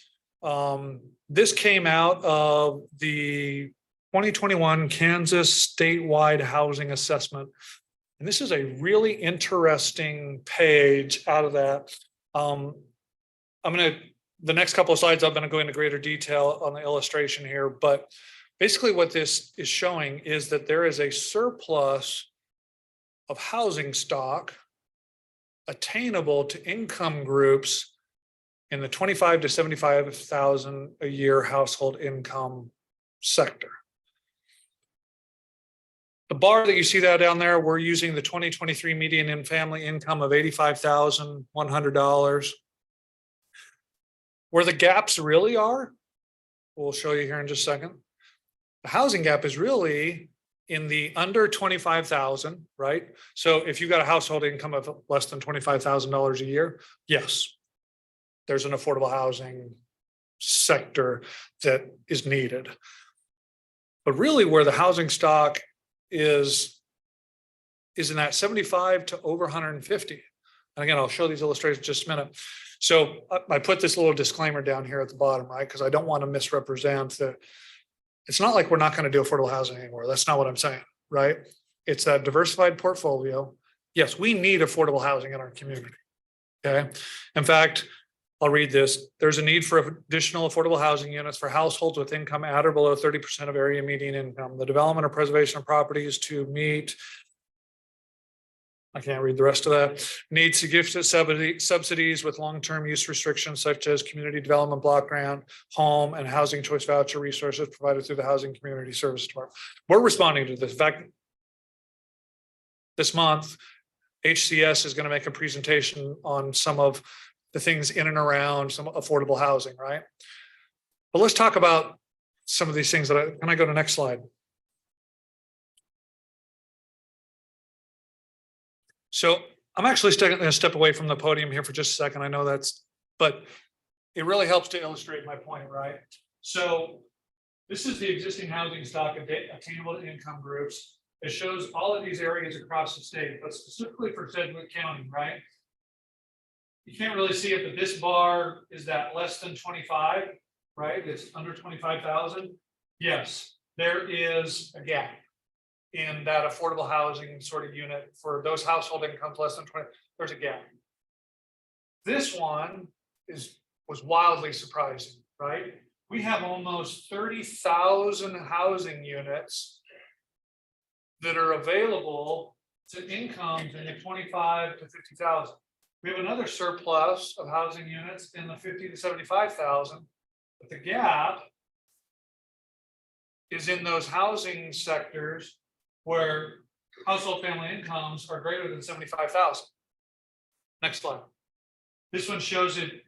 This came out of the 2021 Kansas statewide housing assessment. And this is a really interesting page out of that. The next couple of slides, I'm going to go into greater detail on the illustration here, but basically what this is showing is that there is a surplus of housing stock attainable to income groups in the 25 to 75,000 a year household income sector. The bar that you see that down there, we're using the 2023 median in family income of $85,100. Where the gaps really are, we'll show you here in just a second. The housing gap is really in the under 25,000, right? So if you've got a household income of less than $25,000 a year, yes, there's an affordable housing sector that is needed. But really where the housing stock is in that 75 to over 150. And again, I'll show these illustrations in just a minute. So I put this little disclaimer down here at the bottom, right? Because I don't want to misrepresent that. It's not like we're not going to do affordable housing anymore. That's not what I'm saying, right? It's that diversified portfolio. Yes, we need affordable housing in our community. Okay. In fact, I'll read this. There's a need for additional affordable housing units for households with income at or below 30% of area median income. The development or preservation of properties to meet, I can't read the rest of that, needs to give subsidies with long-term use restrictions such as community development block grant, home, and housing choice voucher resources provided through the Housing Community Service Department. We're responding to this. In fact, this month, HCS is going to make a presentation on some of the things in and around some affordable housing, right? But let's talk about some of these things can I go to the next slide? So I'm actually going to step away from the podium here for just a second. I know but it really helps to illustrate my point, right? So this is the existing housing stock attainable to income groups. It shows all of these areas across the state, but specifically for Sedgwick County, right? You can't really see it, but this bar is that less than 25, right? It's under 25,000. Yes, there is a gap in that affordable housing sort of unit for those household incomes less than 20. There's a gap. This one was wildly surprising, right? We have almost 30,000 housing units that are available to incomes in the 25 to 50,000. We have another surplus of housing units in the 50 to 75,000, but the gap is in those housing sectors where household family incomes are greater than 75,000. Next slide. This one shows it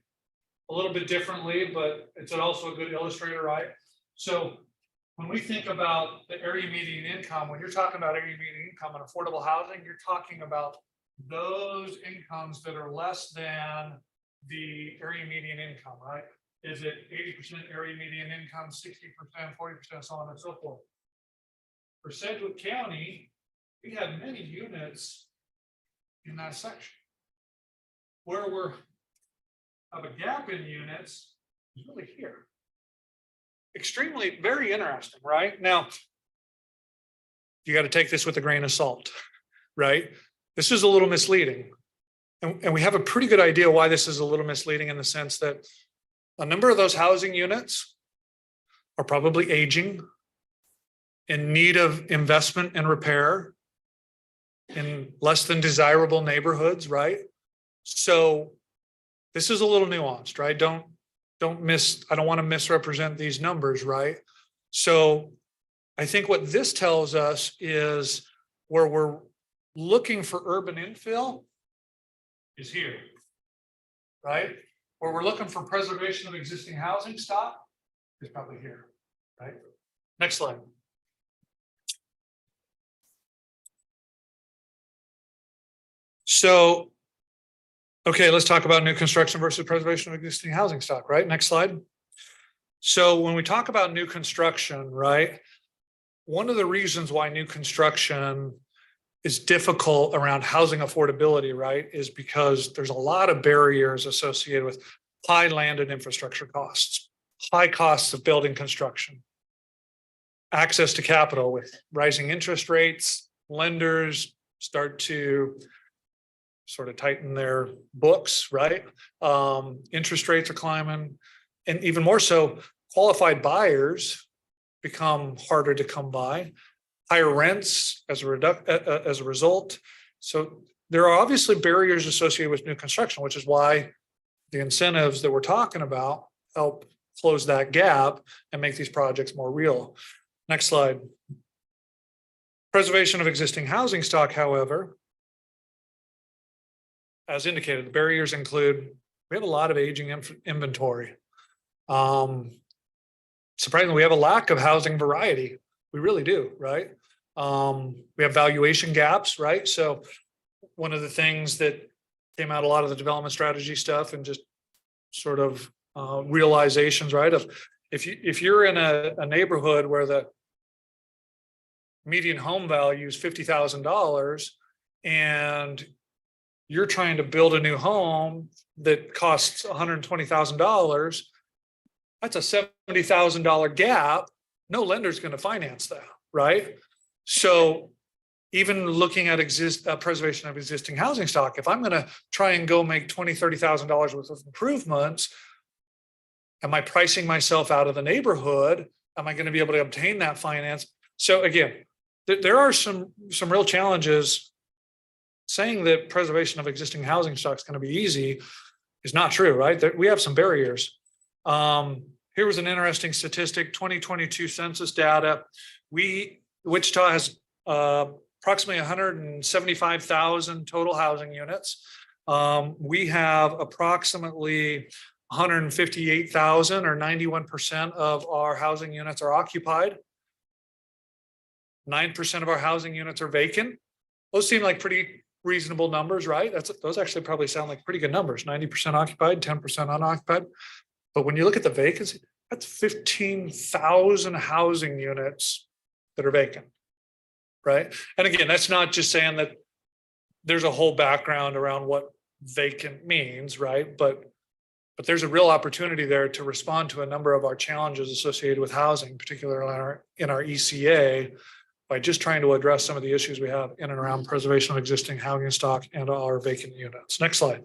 a little bit differently, but it's also a good illustrator, right? So when we think about the area median income, when you're talking about area median income and affordable housing, you're talking about those incomes that are less than the area median income, right? Is it 80% area median income, 60%, 40%, so on and so forth? For Sedgwick County, we have many units in that section. Where we have a gap in units is really here. Extremely, very interesting, right? Now, you got to take this with a grain of salt, right? This is a little misleading. And we have a pretty good idea why this is a little misleading in the sense that a number of those housing units are probably aging, in need of investment and repair, in less than desirable neighborhoods, right? So this is a little nuanced, right? I don't want to misrepresent these numbers, right? So I think what this tells us is where we're looking for urban infill is here, right? Where we're looking for preservation of existing housing stock is probably here, right? Next slide. So, okay, let's talk about new construction versus preservation of existing housing stock, right? Next slide. So when we talk about new construction, right? One of the reasons why new construction is difficult around housing affordability, right, is because there's a lot of barriers associated with high land and infrastructure costs, high costs of building construction, access to capital with rising interest rates, lenders start to sort of tighten their books, right? Interest rates are climbing, and even more so, qualified buyers become harder to come by. Higher rents as a result. So there are obviously barriers associated with new construction, which is why the incentives that we're talking about help close that gap and make these projects more real. Next slide. Preservation of existing housing stock, however, as indicated, the barriers include, we have a lot of aging inventory. Surprisingly, we have a lack of housing variety. We really do, right? We have valuation gaps, right? So one of the things that came out a lot of the development strategy stuff and just sort of realizations, right? Of if you're in a neighborhood where the median home value is $50,000 and you're trying to build a new home that costs $120,000, that's a $70,000 gap. No lender's going to finance that, right? So even looking at preservation of existing housing stock, if I'm going to try and go make $20,000, $30,000 worth of improvements, am I pricing myself out of the neighborhood? Am I going to be able to obtain that finance? So again, there are some real challenges. Saying that preservation of existing housing stock is going to be easy is not true, right? We have some barriers. Here was an interesting statistic, 2022 census data. Wichita has approximately 175,000 total housing units. We have approximately 158,000, or 91% of our housing units are occupied. 9% of our housing units are vacant. Those seem like pretty reasonable numbers, right? Those actually probably sound like pretty good numbers. 90% occupied, 10% unoccupied. But when you look at the vacancy, that's 15,000 housing units that are vacant, right? And again, that's not just saying that there's a whole background around what vacant means, right? But there's a real opportunity there to respond to a number of our challenges associated with housing, particularly in our ECA, by just trying to address some of the issues we have in and around preservation of existing housing stock and our vacant units. Next slide.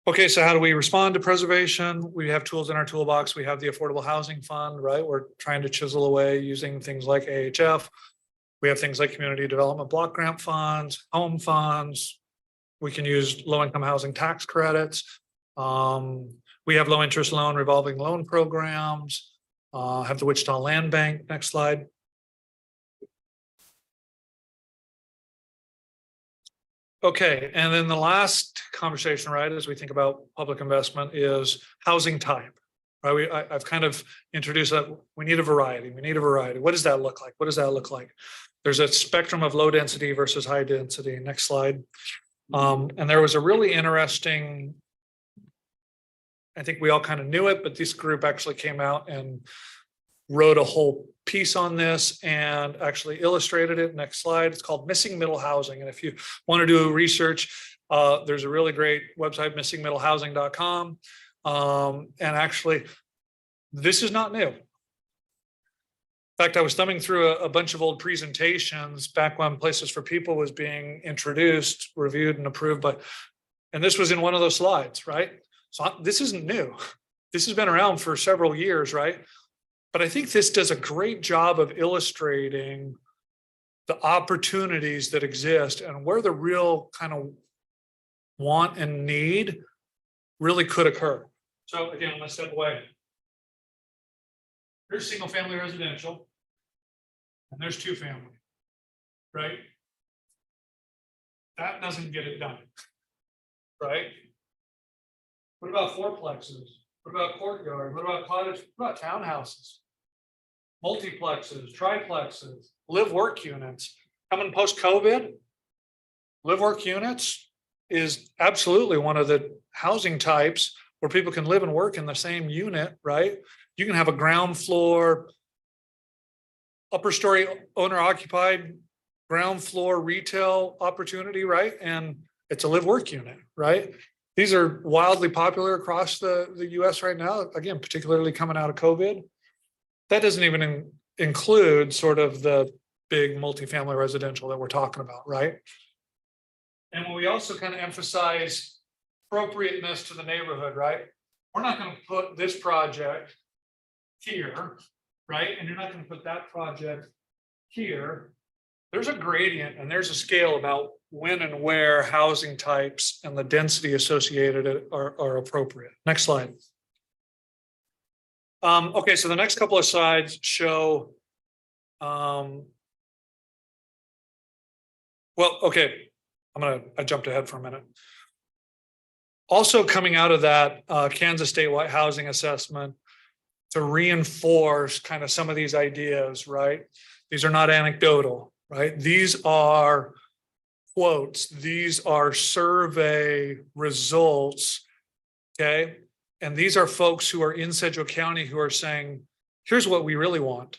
Okay, so how do we respond to preservation? We have tools in our toolbox. We have the Affordable Housing Fund, right? We're trying to chisel away using things like AHF. We have things like community development block grant funds, home funds. We can use low-income housing tax credits. We have low-interest loan revolving loan programs. Have the Wichita Land Bank. Next slide. Okay, and then the last conversation, right, as we think about public investment is housing type. Right, I've kind of introduced that we need a variety. We need a variety. What does that look like? What does that look like? There's a spectrum of low density versus high density. Next slide. And there was a really interesting, I think we all kind of knew it, but this group actually came out and wrote a whole piece on this and actually illustrated it. Next slide. It's called Missing Middle Housing. And if you want to do research, there's a really great website, missingmiddlehousing.com. And actually, this is not new. In fact, I was thumbing through a bunch of old presentations back when Places for People was being introduced, reviewed, and approved. And this was in one of those slides, right? So this isn't new. This has been around for several years, right? But I think this does a great job of illustrating the opportunities that exist and where the real kind of want and need really could occur. So again, I'm going to step away. There's single family residential. And there's two family. Right? That doesn't get it done. Right? What about fourplexes? What about courtyard? What about cottage? What about townhouses? Multiplexes, triplexes, live work units. Coming post-COVID, live work units is absolutely one of the housing types where people can live and work in the same unit, right? You can have a ground floor, upper story owner occupied, ground floor retail opportunity, right? And it's a live work unit, right? These are wildly popular across the US right now, again, particularly coming out of COVID. That doesn't even include sort of the big multifamily residential that we're talking about, right? And when we also kind of emphasize appropriateness to the neighborhood, right? We're not going to put this project here, right? And you're not going to put that project here. There's a gradient and there's a scale about when and where housing types and the density associated are appropriate. Next slide. Okay, so the next couple of slides show, well, okay, I jumped ahead for a minute. Also coming out of that Kansas statewide housing assessment to reinforce kind of some of these ideas, right? These are not anecdotal, right? These are quotes, these are survey results, okay? And these are folks who are in Sedgwick County who are saying, here's what we really want.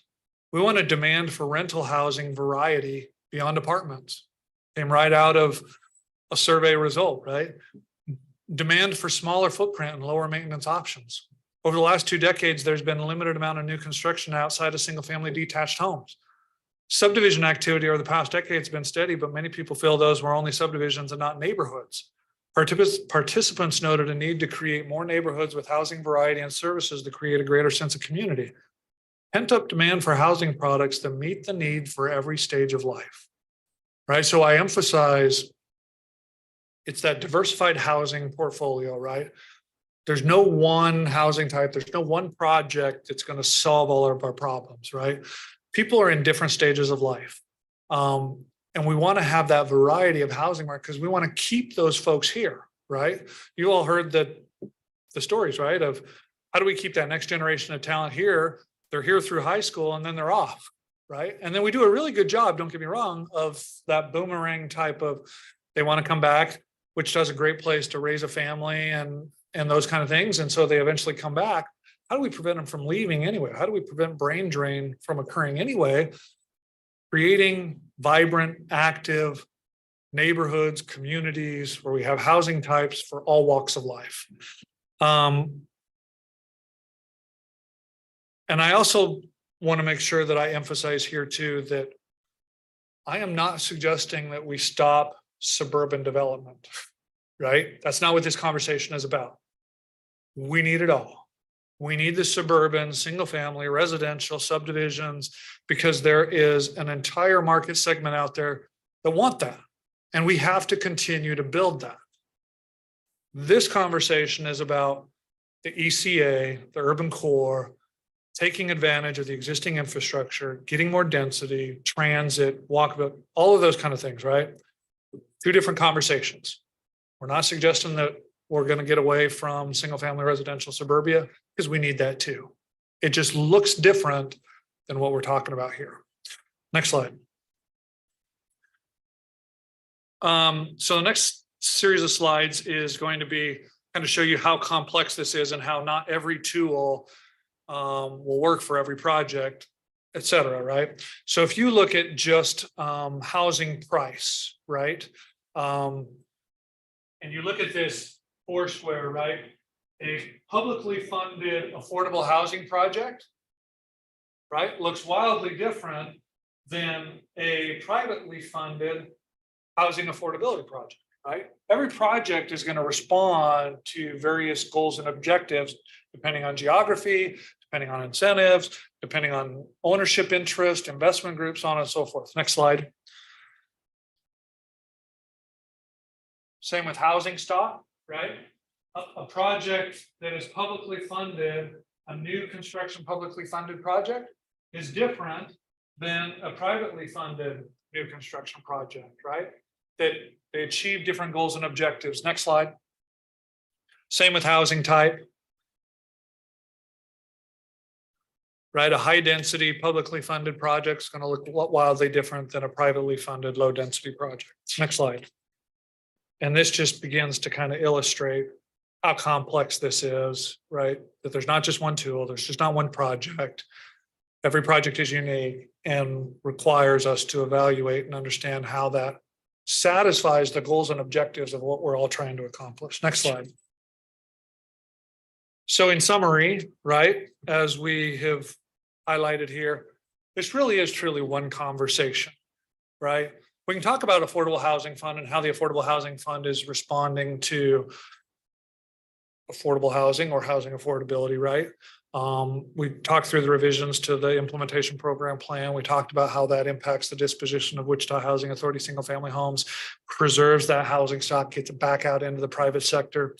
We want a demand for rental housing variety beyond apartments. Came right out of a survey result, right? Demand for smaller footprint and lower maintenance options. Over the last 2 decades, there's been a limited amount of new construction outside of single family detached homes. Subdivision activity over the past decade has been steady, but many people feel those were only subdivisions and not neighborhoods. Participants noted a need to create more neighborhoods with housing variety and services to create a greater sense of community. Pent-up demand for housing products that meet the need for every stage of life, right? So I emphasize it's that diversified housing portfolio, right? There's no one housing type, there's no one project that's going to solve all of our problems, right? People are in different stages of life. And we want to have that variety of housing market because we want to keep those folks here, right? You all heard the stories, right? Of how do we keep that next generation of talent here? They're here through high school and then they're off, right? And then we do a really good job, don't get me wrong, of that boomerang type of, they want to come back, which does a great place to raise a family and those kind of things. And so they eventually come back. How do we prevent them from leaving anyway? How do we prevent brain drain from occurring anyway? Creating vibrant, active neighborhoods, communities where we have housing types for all walks of life. And I also want to make sure that I emphasize here too, that I am not suggesting that we stop suburban development, right? That's not what this conversation is about. We need it all. We need the suburban, single family, residential subdivisions, because there is an entire market segment out there that want that. And we have to continue to build that. This conversation is about the ECA, the urban core, taking advantage of the existing infrastructure, getting more density, transit, walkable, all of those kind of things, right? 2 different conversations. We're not suggesting that we're going to get away from single family residential suburbia because we need that too. It just looks different than what we're talking about here. Next slide. So the next series of slides is going to be kind of show you how complex this is and how not every tool will work for every project, et cetera, right? So if you look at just housing price, right? And you look at this 4 square, right? A publicly funded affordable housing project, right? Looks wildly different than a privately funded housing affordability project, right? Every project is going to respond to various goals and objectives, depending on geography, depending on incentives, depending on ownership interest, investment groups, on and so forth. Next slide. Same with housing stock, right? A project that is publicly funded a new construction publicly funded project is different than a privately funded new construction project, right? That they achieve different goals and objectives. Next slide. Same with housing type. Right, a high density publicly funded project is going to look wildly different than a privately funded low density project. Next slide. And this just begins to kind of illustrate how complex this is, right? That there's not just one tool, there's just not one project. Every project is unique and requires us to evaluate and understand how that satisfies the goals and objectives of what we're all trying to accomplish. Next slide. So in summary, right, as we have highlighted here, this really is truly one conversation, right? We can talk about affordable housing fund and how the affordable housing fund is responding to affordable housing or housing affordability, right? We talked through the revisions to the implementation program plan. We talked about how that impacts the disposition of Wichita Housing Authority single family homes, preserves that housing stock, gets it back out into the private sector.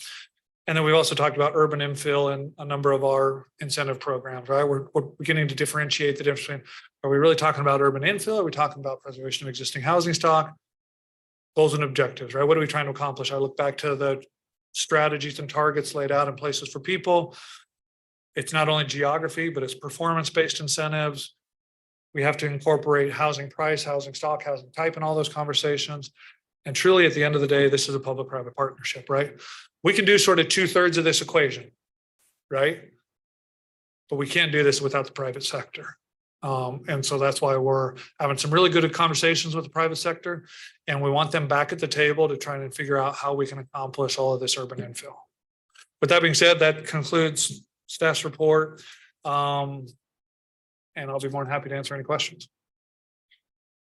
And then we've also talked about urban infill and a number of our incentive programs, right? We're beginning to differentiate the difference between, are we really talking about urban infill? Are we talking about preservation of existing housing stock? Goals and objectives, right? What are we trying to accomplish? I look back to the strategies and targets laid out in places for people. It's not only geography, but it's performance-based incentives. We have to incorporate housing price, housing stock, housing type in all those conversations. And truly, at the end of the day, this is a public-private partnership, right? We can do sort of 2/3 of this equation, right? But we can't do this without the private sector. And so that's why we're having some really good conversations with the private sector. And we want them back at the table to try and figure out how we can accomplish all of this urban infill. With that being said, that concludes staff's report. And I'll be more than happy to answer any questions.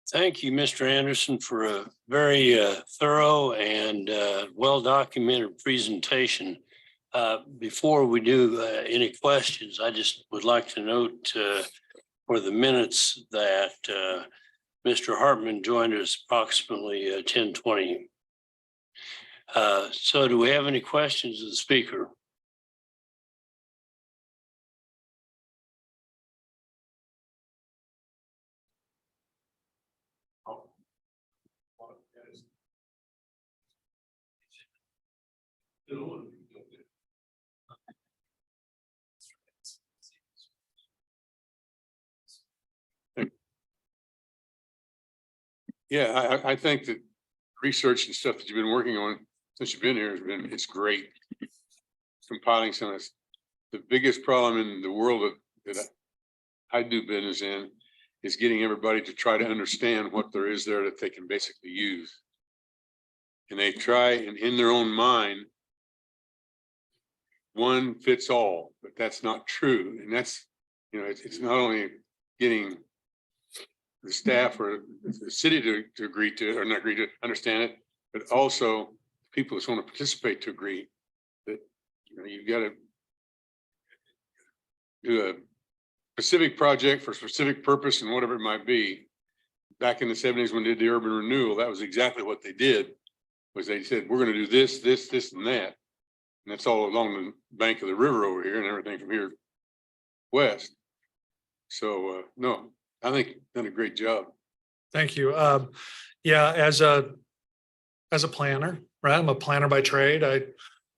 Thank you, Mr. Anderson, for a very thorough and well-documented presentation. Before we do any questions, I just would like to note for the minutes that Mr. Hartman joined us approximately 10:20. So do we have any questions of the speaker? Yeah, I think that research and stuff that you've been working on since you've been here it's great. Compiling some of this. The biggest problem in the world that I do business in is getting everybody to try to understand what there is there that they can basically use. And they try, and in their own mind, one fits all, but that's not true. And that's, it's not only getting the staff or the city to agree to, or not agree to understand it, but also people that want to participate to agree that, you've got to do a specific project for a specific purpose and whatever it might be. Back in the 70s when they did the urban renewal, that was exactly what they did, was they said, we're going to do this, this, this, and that. And that's all along the bank of the river over here and everything from here west. So, no, I think you've done a great job. Thank you. Yeah, as a planner, right? I'm a planner by trade. I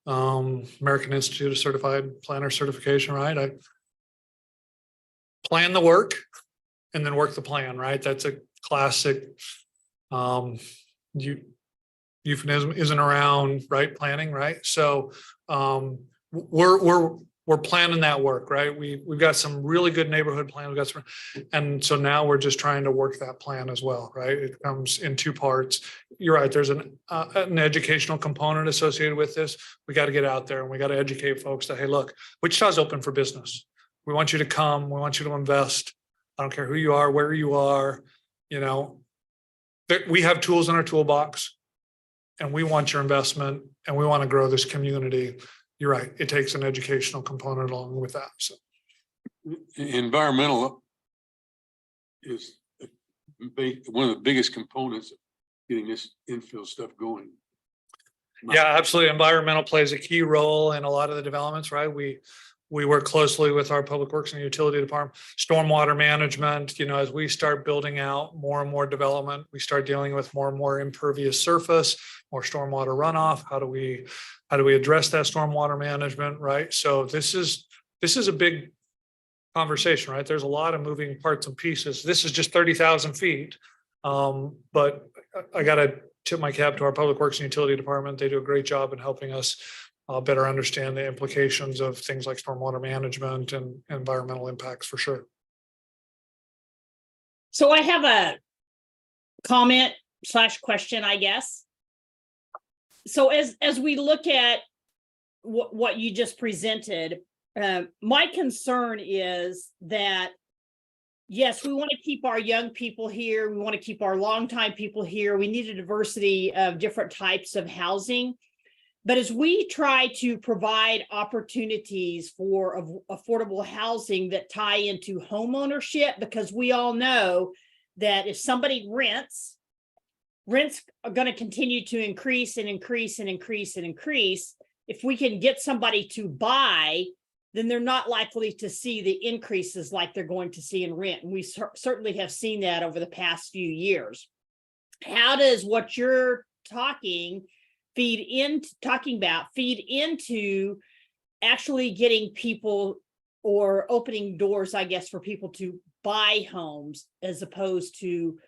American Institute of Certified Planner certification, right? I plan the work and then work the plan, right? That's a classic euphemism isn't around, right? Planning, right? So we're planning that work, right? We've got some really good neighborhood plans. We've got some, and so now we're just trying to work that plan as well, right? It comes in two parts. You're right. There's an educational component associated with this. We got to get out there and we got to educate folks that, hey, look, Wichita's open for business. We want you to come. We want you to invest. I don't care who you are, where you are. We have tools in our toolbox, and we want your investment, and we want to grow this community. You're right. It takes an educational component along with that. So, environmental is one of the biggest components of getting this infill stuff going. Yeah, absolutely. Environmental plays a key role in a lot of the developments, right? We We work closely with our Public Works and Utility Department, stormwater management, as we start building out more and more development, we start dealing with more and more impervious surface, more stormwater runoff. How do we address that stormwater management, right? So this is a big conversation, right? There's a lot of moving parts and pieces. This is just 30,000 feet. But I got to tip my cap to our Public Works and Utility Department. They do a great job in helping us better understand the implications of things like stormwater management and environmental impacts for sure. So I have a comment / question, I guess. So as we look at what you just presented, my concern is that, yes, we want to keep our young people here. We want to keep our longtime people here. We need a diversity of different types of housing. But as we try to provide opportunities for affordable housing that tie into home ownership, because we all know that if somebody rents are going to continue to increase and increase and increase and increase. If we can get somebody to buy, then they're not likely to see the increases like they're going to see in rent. And we certainly have seen that over the past few years. How does what you're talking about feed into actually getting people or opening doors, I guess, for people to buy homes as opposed to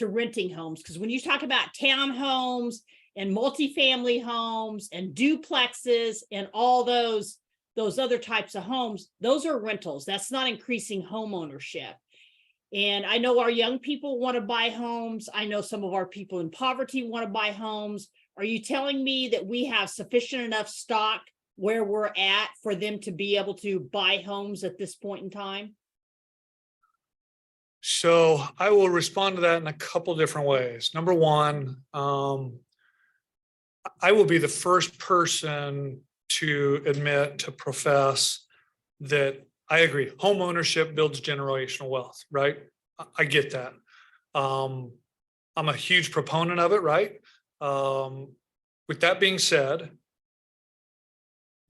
renting homes? Because when you talk about townhomes and multifamily homes and duplexes and all those other types of homes, those are rentals. That's not increasing home ownership. And I know our young people want to buy homes. I know some of our people in poverty want to buy homes. Are you telling me that we have sufficient enough stock where we're at for them to be able to buy homes at this point in time? So I will respond to that in a couple different ways. Number one, I will be the first person to admit, to profess that I agree. Home ownership builds generational wealth, right? I get that. I'm a huge proponent of it, right? With that being said,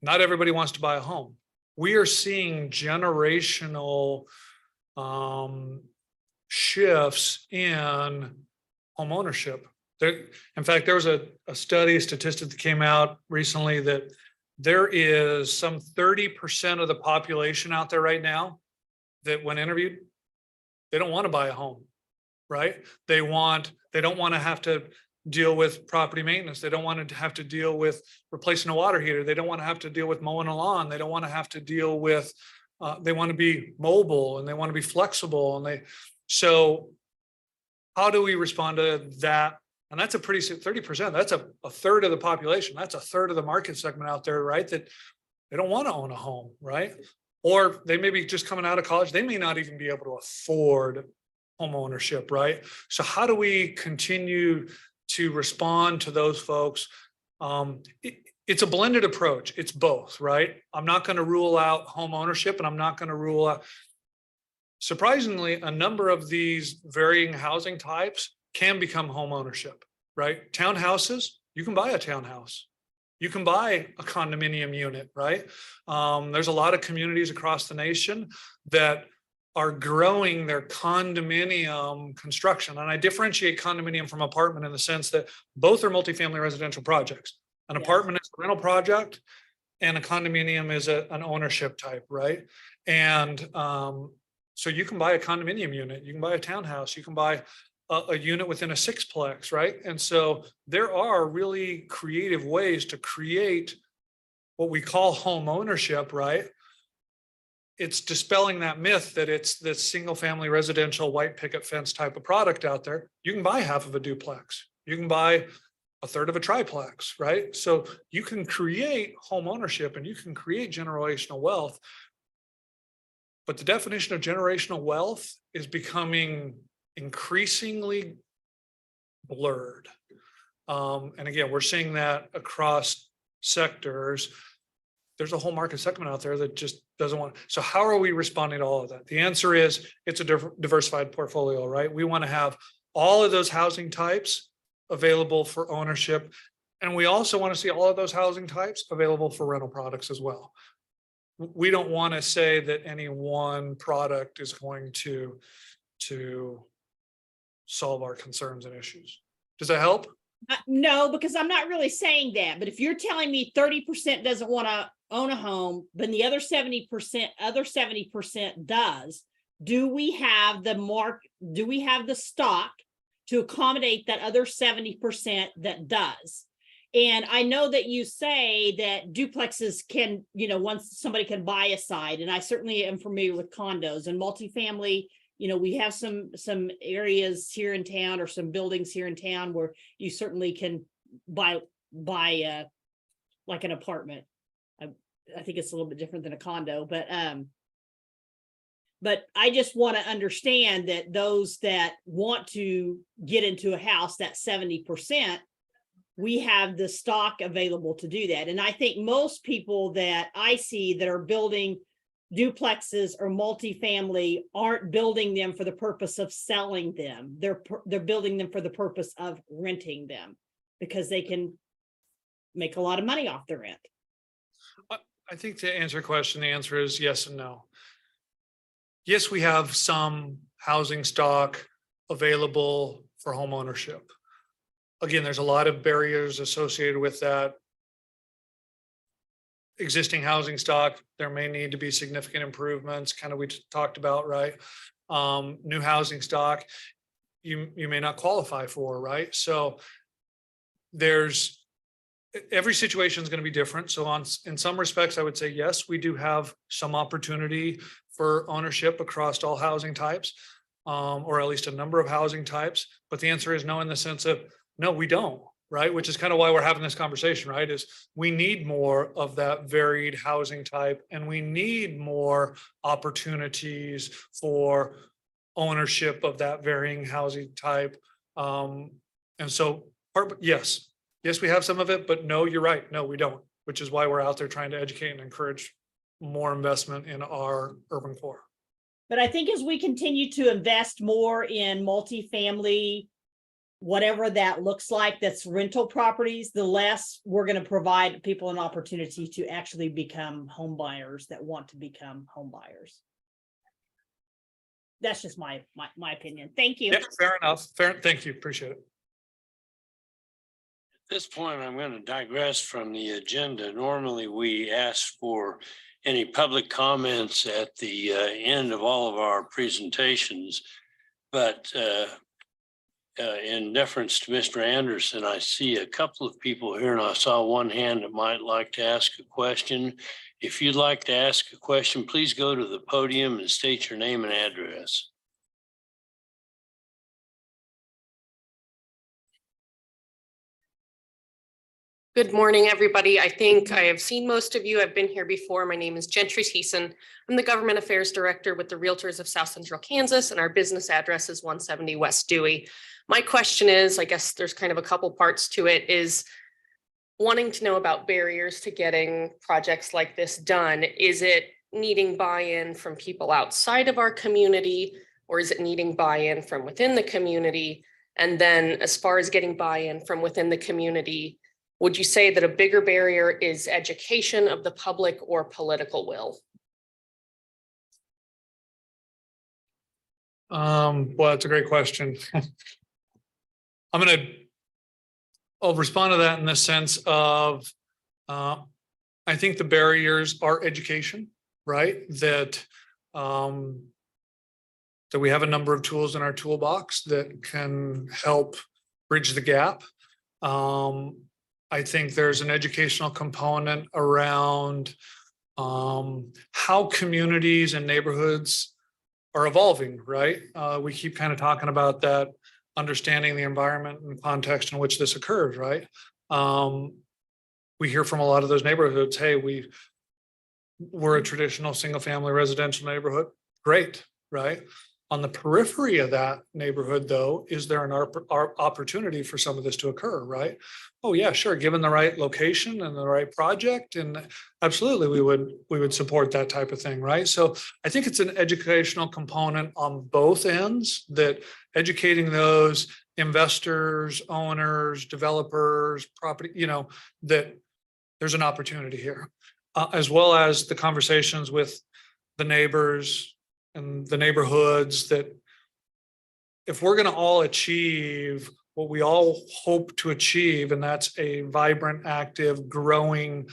not everybody wants to buy a home. We are seeing generational shifts in home ownership. In fact, there was a statistic that came out recently that there is some 30% of the population out there right now that when interviewed, they don't want to buy a home, right? They don't want to have to deal with property maintenance. They don't want to have to deal with replacing a water heater. They don't want to have to deal with mowing a lawn. They don't want to have to deal with, they want to be mobile and they want to be flexible. So how do we respond to that? And that's a pretty 30%. That's a third of the population. That's a third of the market segment out there, right? That they don't want to own a home, right? Or they may be just coming out of college. They may not even be able to afford home ownership, right? So how do we continue to respond to those folks? It's a blended approach. It's both, right? I'm not going to rule out home ownership, and I'm not going to rule out. Surprisingly, a number of these varying housing types can become home ownership, right? Townhouses, you can buy a townhouse. You can buy a condominium unit, right? There's a lot of communities across the nation that are growing their condominium construction. And I differentiate condominium from apartment in the sense that both are multifamily residential projects. An apartment is a rental project and a condominium is an ownership type, right? And so you can buy a condominium unit, you can buy a townhouse, you can buy a unit within a sixplex, right? And so there are really creative ways to create what we call home ownership, right? It's dispelling that myth that it's this single family residential white picket fence type of product out there. You can buy half of a duplex. You can buy a third of a triplex, right? So you can create home ownership and you can create generational wealth. But the definition of generational wealth is becoming increasingly blurred. And again, we're seeing that across sectors. There's a whole market segment out there that just doesn't want. So how are we responding to all of that? The answer is it's a diversified portfolio, right? We want to have all of those housing types available for ownership. And we also want to see all of those housing types available for rental products as well. we don't want to say that any one product is going to solve our concerns and issues. Does that help? No, because I'm not really saying that, but if you're telling me 30% doesn't want to own a home, but the other 70% does, do we have the stock to accommodate that other 70% that does? And I know that you say that duplexes can, once somebody can buy a site, and I certainly am familiar with condos and multifamily. We have some areas here in town, or some buildings here in town, where you certainly can buy like an apartment. I think it's a little bit different than a condo, but I just want to understand that those that want to get into a house, that 70%, we have the stock available to do that. And I think most people that I see that are building duplexes or multifamily aren't building them for the purpose of selling them. They're building them for the purpose of renting them, because they can make a lot of money off the rent. I think to answer your question, the answer is yes and no. Yes, we have some housing stock available for home ownership. Again, there's a lot of barriers associated with that. Existing housing stock, there may need to be significant improvements, kind of we talked about, right? New housing stock, you may not qualify for, right? So every situation is going to be different. So in some respects, I would say, yes, we do have some opportunity for ownership across all housing types, or at least a number of housing types. But the answer is no, in the sense of, no, we don't, right? Which is kind of why we're having this conversation, right? Is we need more of that varied housing type, and we need more opportunities for ownership of that varying housing type. And so, yes, we have some of it, but no, you're right. No, we don't, which is why we're out there trying to educate and encourage more investment in our urban core. But I think as we continue to invest more in multifamily, whatever that looks like, that's rental properties, the less we're going to provide people an opportunity to actually become home buyers that want to become home buyers. That's just my opinion. Thank you. Yeah, fair enough. Thank you. Appreciate it. At this point, I'm going to digress from the agenda. Normally, we ask for any public comments at the end of all of our presentations, but in deference to Mr. Anderson, I see a couple of people here, and I saw one hand that might like to ask a question. If you'd like to ask a question, please go to the podium and state your name and address. Good morning, everybody. I think I have seen most of you. I've been here before. My name is Gentry Thiessen. I'm the Government Affairs Director with the Realtors of South Central Kansas, and our business address is 170 West Dewey. My question is, I guess there's kind of a couple parts to it, is wanting to know about barriers to getting projects like this done. Is it needing buy-in from people outside of our community, or is it needing buy-in from within the community? And then as far as getting buy-in from within the community, would you say that a bigger barrier is education of the public or political will? Well, that's a great question. I'll respond to that in the sense of, I think the barriers are education, right? That we have a number of tools in our toolbox that can help bridge the gap. I think there's an educational component around how communities and neighborhoods are evolving, right? We keep kind of talking about that, understanding the environment and context in which this occurs, right? We hear from a lot of those neighborhoods, hey, we're a traditional single-family residential neighborhood. Great, right? On the periphery of that neighborhood, though, is there an opportunity for some of this to occur, right? Oh, yeah, sure. Given the right location and the right project, and absolutely, we would support that type of thing, right? So I think it's an educational component on both ends, that educating those investors, owners, developers, property, that there's an opportunity here. as well as the conversations with the neighbors and the neighborhoods, that if we're going to all achieve what we all hope to achieve, and that's a vibrant, active, growing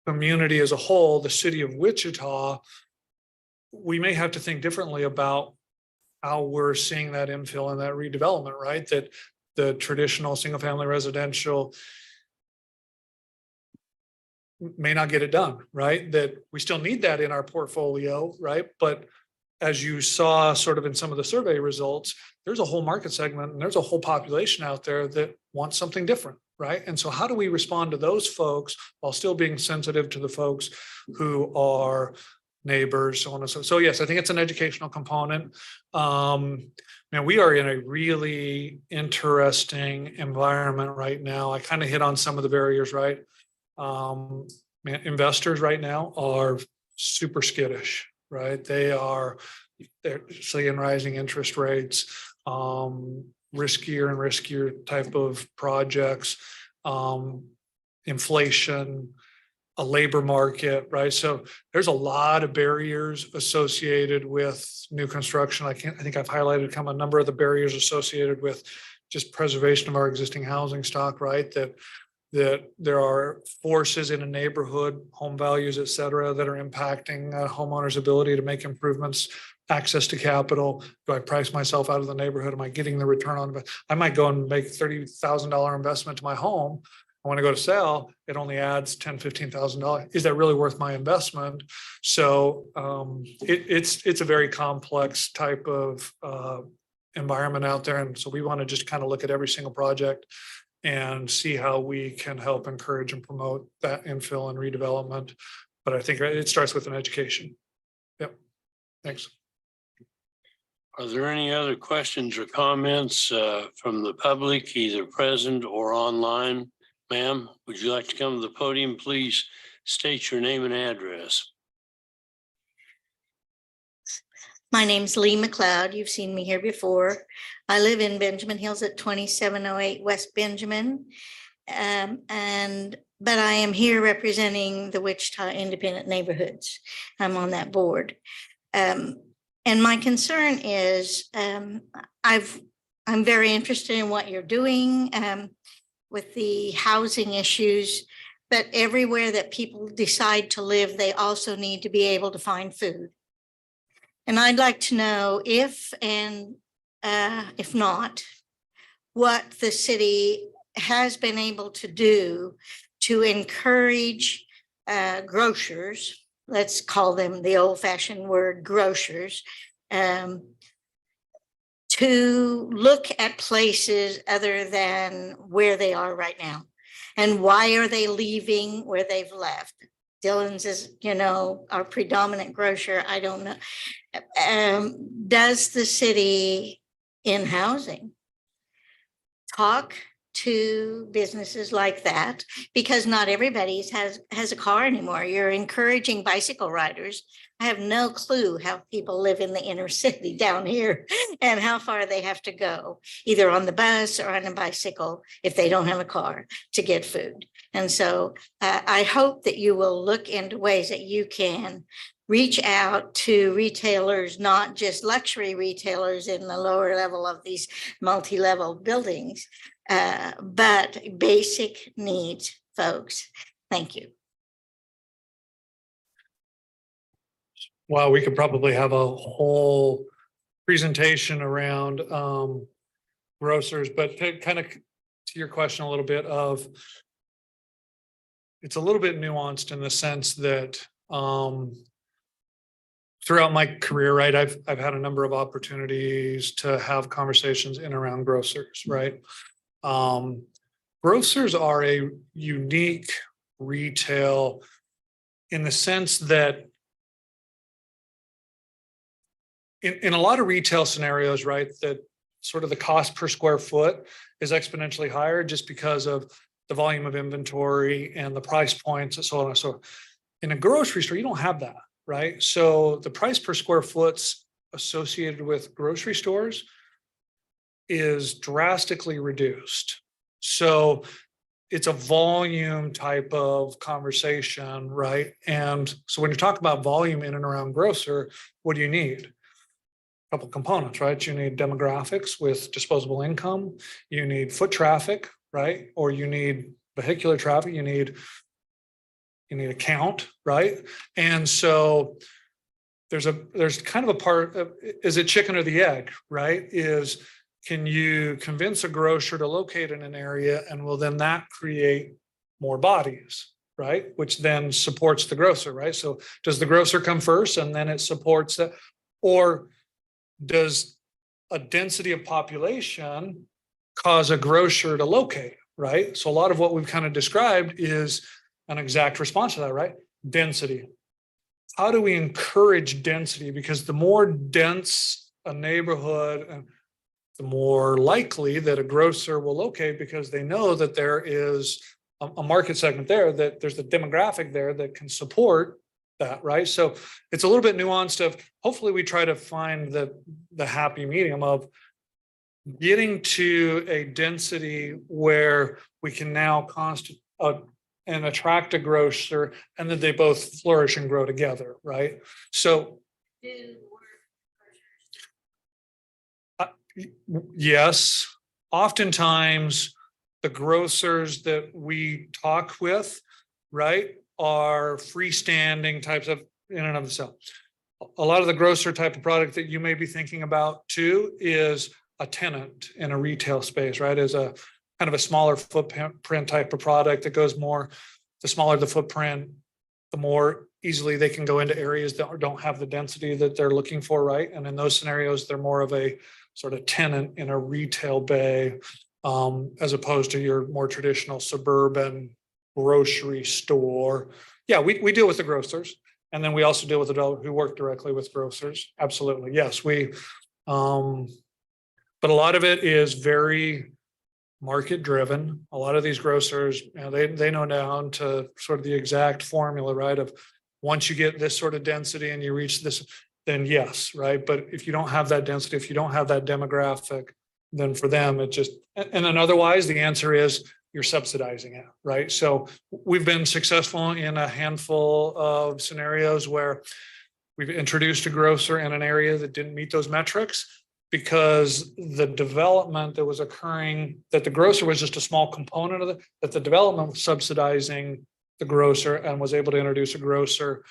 community as a whole, the city of Wichita, we may have to think differently about how we're seeing that infill and that redevelopment, right? That the traditional single-family residential may not get it done, right? That we still need that in our portfolio, right? But as you saw sort of in some of the survey results, there's a whole market segment and there's a whole population out there that wants something different, right? And so how do we respond to those folks while still being sensitive to the folks who are neighbors, so on and so. So yes, I think it's an educational component. Man, we are in a really interesting environment right now. I kind of hit on some of the barriers, right? Man, investors right now are super skittish, right? They're seeing rising interest rates, riskier and riskier type of projects, inflation, a labor market, right? So there's a lot of barriers associated with new construction. I think I've highlighted a number of the barriers associated with just preservation of our existing housing stock, right? That there are forces in a neighborhood, home values, et cetera, that are impacting homeowners' ability to make improvements, access to capital. Do I price myself out of the neighborhood? Am I getting the return on it? I might go and make $30,000 investment to my home. I want to go to sell, it only adds $10,000, $15,000. Is that really worth my investment? So it's a very complex type of environment out there. And so we want to just kind of look at every single project and see how we can help encourage and promote that infill and redevelopment. But I think it starts with an education. Yep. Thanks. Are there any other questions or comments from the public, either present or online? Ma'am, would you like to come to the podium? Please state your name and address. My name's Lee McLeod. You've seen me here before. I live in Benjamin Hills at 2708 West Benjamin. But I am here representing the Wichita Independent Neighborhoods. I'm on that board. And my concern is I'm very interested in what you're doing with the housing issues, but everywhere that people decide to live, they also need to be able to find food. And I'd like to know if not, what the city has been able to do to encourage grocers, let's call them the old-fashioned word grocers, to look at places other than where they are right now. And why are they leaving where they've left? Dillon's is, our predominant grocer. I don't know. Does the city in housing talk to businesses like that? Because not everybody has a car anymore. You're encouraging bicycle riders. I have no clue how people live in the inner city down here and how far they have to go, either on the bus or on a bicycle, if they don't have a car, to get food. And so I hope that you will look into ways that you can reach out to retailers, not just luxury retailers in the lower level of these multi-level buildings, but basic needs folks. Thank you. Wow, we could probably have a whole presentation around grocers, but to kind of to your question a little bit of, it's a little bit nuanced in the sense that throughout my career, right, I've had a number of opportunities to have conversations in around grocers, right? Grocers are a unique retail in the sense that in a lot of retail scenarios, right, that sort of the cost per square foot is exponentially higher just because of the volume of inventory and the price points and so on and so forth. In a grocery store, you don't have that, right? So the price per square foot's associated with grocery stores is drastically reduced. So it's a volume type of conversation, right? And so when you talk about volume in and around grocer, what do you need? A couple components, right? You need demographics with disposable income, you need foot traffic, right? Or you need vehicular traffic, you need a count, right? And so there's kind of a part of, is it chicken or the egg, right? Can you convince a grocer to locate in an area, and will then that create more bodies, right? Which then supports the grocer, right? So does the grocer come first and then it supports that? Or does a density of population cause a grocer to locate, right? So a lot of what we've kind of described is an exact response to that, right? Density. How do we encourage density? Because the more dense a neighborhood, the more likely that a grocer will locate, because they know that there is a market segment there, that there's a demographic there that can support that, right? So it's a little bit nuanced of, hopefully we try to find the happy medium of getting to a density where we can now and attract a grocer, and that they both flourish and grow together, right? So yes, oftentimes the grocers that we talk with, right, are freestanding types of in and of themselves. A lot of the grocer type of product that you may be thinking about too is a tenant in a retail space, right? Is a kind of a smaller footprint type of product that goes more, the smaller the footprint, the more easily they can go into areas that don't have the density that they're looking for, right? And in those scenarios, they're more of a sort of tenant in a retail bay, as opposed to your more traditional suburban grocery store. Yeah, we deal with the grocers, and then we also deal with the developers who work directly with grocers. Absolutely, yes, but a lot of it is very market driven. A lot of these grocers, they know down to sort of the exact formula, right? Of once you get this sort of density and you reach this, then yes, right? But if you don't have that density, if you don't have that demographic, then for them, it just, and then otherwise the answer is you're subsidizing it, right? So we've been successful in a handful of scenarios where we've introduced a grocer in an area that didn't meet those metrics, because the development that was occurring, that the grocer was just a small component of it, that the development was subsidizing the grocer and was able to introduce a grocer,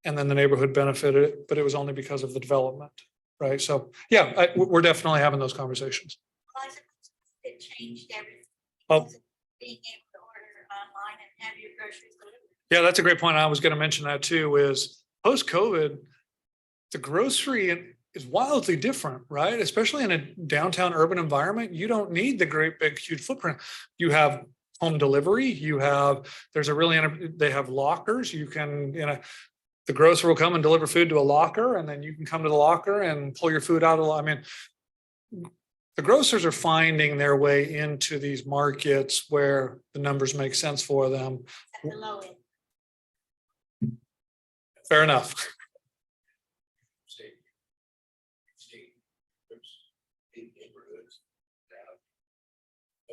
and then the neighborhood benefited, but it was only because of the development, right? So yeah, we're definitely having those conversations. It changed everything. Oh. Being able to order online and have your groceries delivered. Yeah, that's a great point. I was going to mention that too, is post-COVID, the grocery is wildly different, right? Especially in a downtown urban environment. You don't need the great big huge footprint. You have home delivery, they have lockers. You can, the grocer will come and deliver food to a locker, and then you can come to the locker and pull your food out of the grocers are finding their way into these markets where the numbers make sense for them. At the low end. Fair enough. Neighborhoods that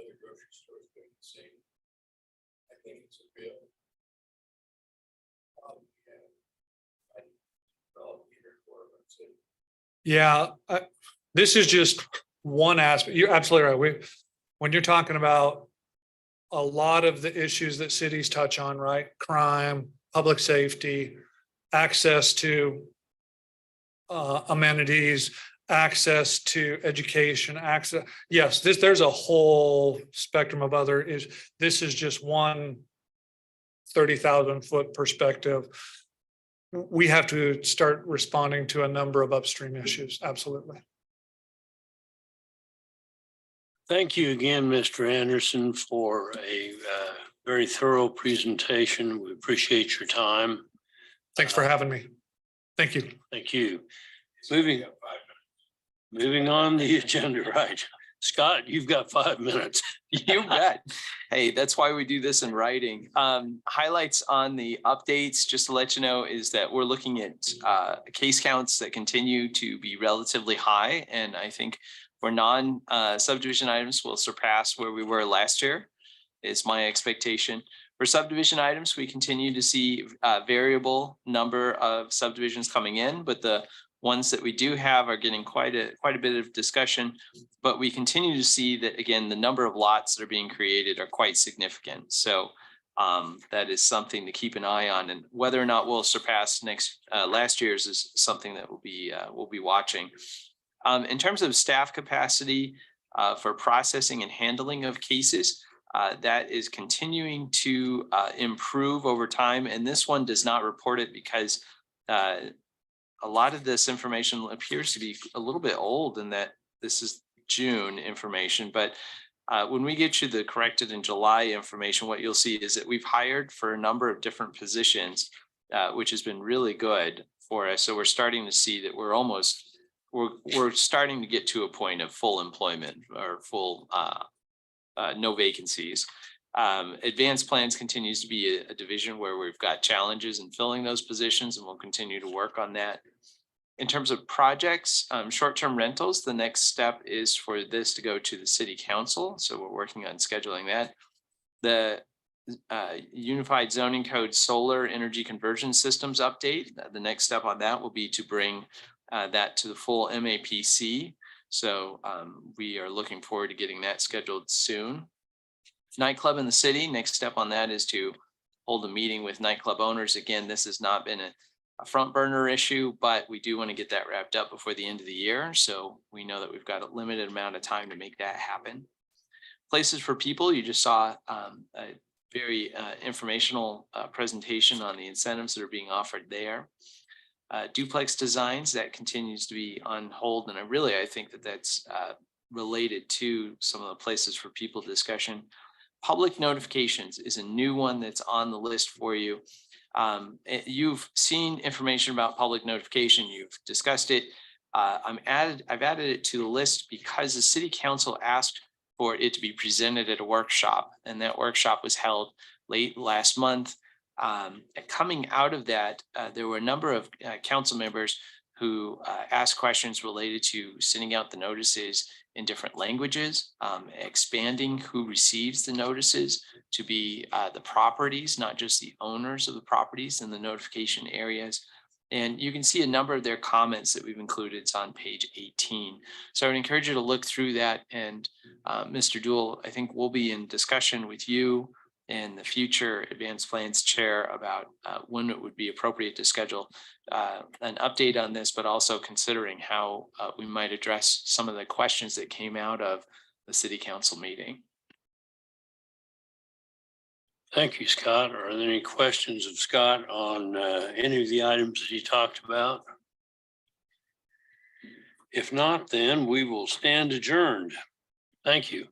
other grocery stores doing the same. I think it's a real problem. Yeah, this is just one aspect. You're absolutely right. When you're talking about a lot of the issues that cities touch on, right? Crime, public safety, access to amenities, access to education, access. Yes, there's a whole spectrum of other issues. This is just one 30,000 foot perspective. We have to start responding to a number of upstream issues. Absolutely. Thank you again, Mr. Anderson, for a very thorough presentation. We appreciate your time. Thanks for having me. Thank you. Thank you. Moving on the agenda, right? Scott, you've got 5 minutes. You bet. Hey, that's why we do this in writing. Highlights on the updates, just to let you know, is that we're looking at case counts that continue to be relatively high. And I think for non-subdivision items will surpass where we were last year. is my expectation. For subdivision items, we continue to see a variable number of subdivisions coming in, but the ones that we do have are getting quite a bit of discussion. But we continue to see that, again, the number of lots that are being created are quite significant. So that is something to keep an eye on, and whether or not we'll surpass last year's is something that we'll be watching. In terms of staff capacity for processing and handling of cases, that is continuing to improve over time. And this one does not report it because a lot of this information appears to be a little bit old, in that this is June information. But when we get you the corrected in July information, what you'll see is that we've hired for a number of different positions, which has been really good for us. So we're starting to see that we're starting to get to a point of full employment, or full no vacancies. Advanced plans continues to be a division where we've got challenges in filling those positions, and we'll continue to work on that. In terms of projects, short-term rentals, the next step is for this to go to the city council. So we're working on scheduling that. The Unified Zoning Code Solar Energy Conversion Systems update, the next step on that will be to bring that to the full MAPC. So we are looking forward to getting that scheduled soon. Nightclub in the city, next step on that is to hold a meeting with nightclub owners. Again, this has not been a front burner issue, but we do want to get that wrapped up before the end of the year. So we know that we've got a limited amount of time to make that happen. Places for people, you just saw a very informational presentation on the incentives that are being offered there. Duplex designs, that continues to be on hold. And I think that that's related to some of the places for people discussion. Public notifications is a new one that's on the list for you. You've seen information about public notification. You've discussed it. I've added it to the list because the city council asked for it to be presented at a workshop, and that workshop was held late last month. Coming out of that, there were a number of council members who asked questions related to sending out the notices in different languages, expanding who receives the notices to be the properties, not just the owners of the properties in the notification areas. And you can see a number of their comments that we've included. It's on page 18. So I would encourage you to look through that. And Mr. Dool, I think we'll be in discussion with you and the future advanced plans chair about when it would be appropriate to schedule an update on this, but also considering how we might address some of the questions that came out of the city council meeting. Thank you, Scott. Are there any questions of Scott on any of the items that he talked about? If not, then we will stand adjourned. Thank you.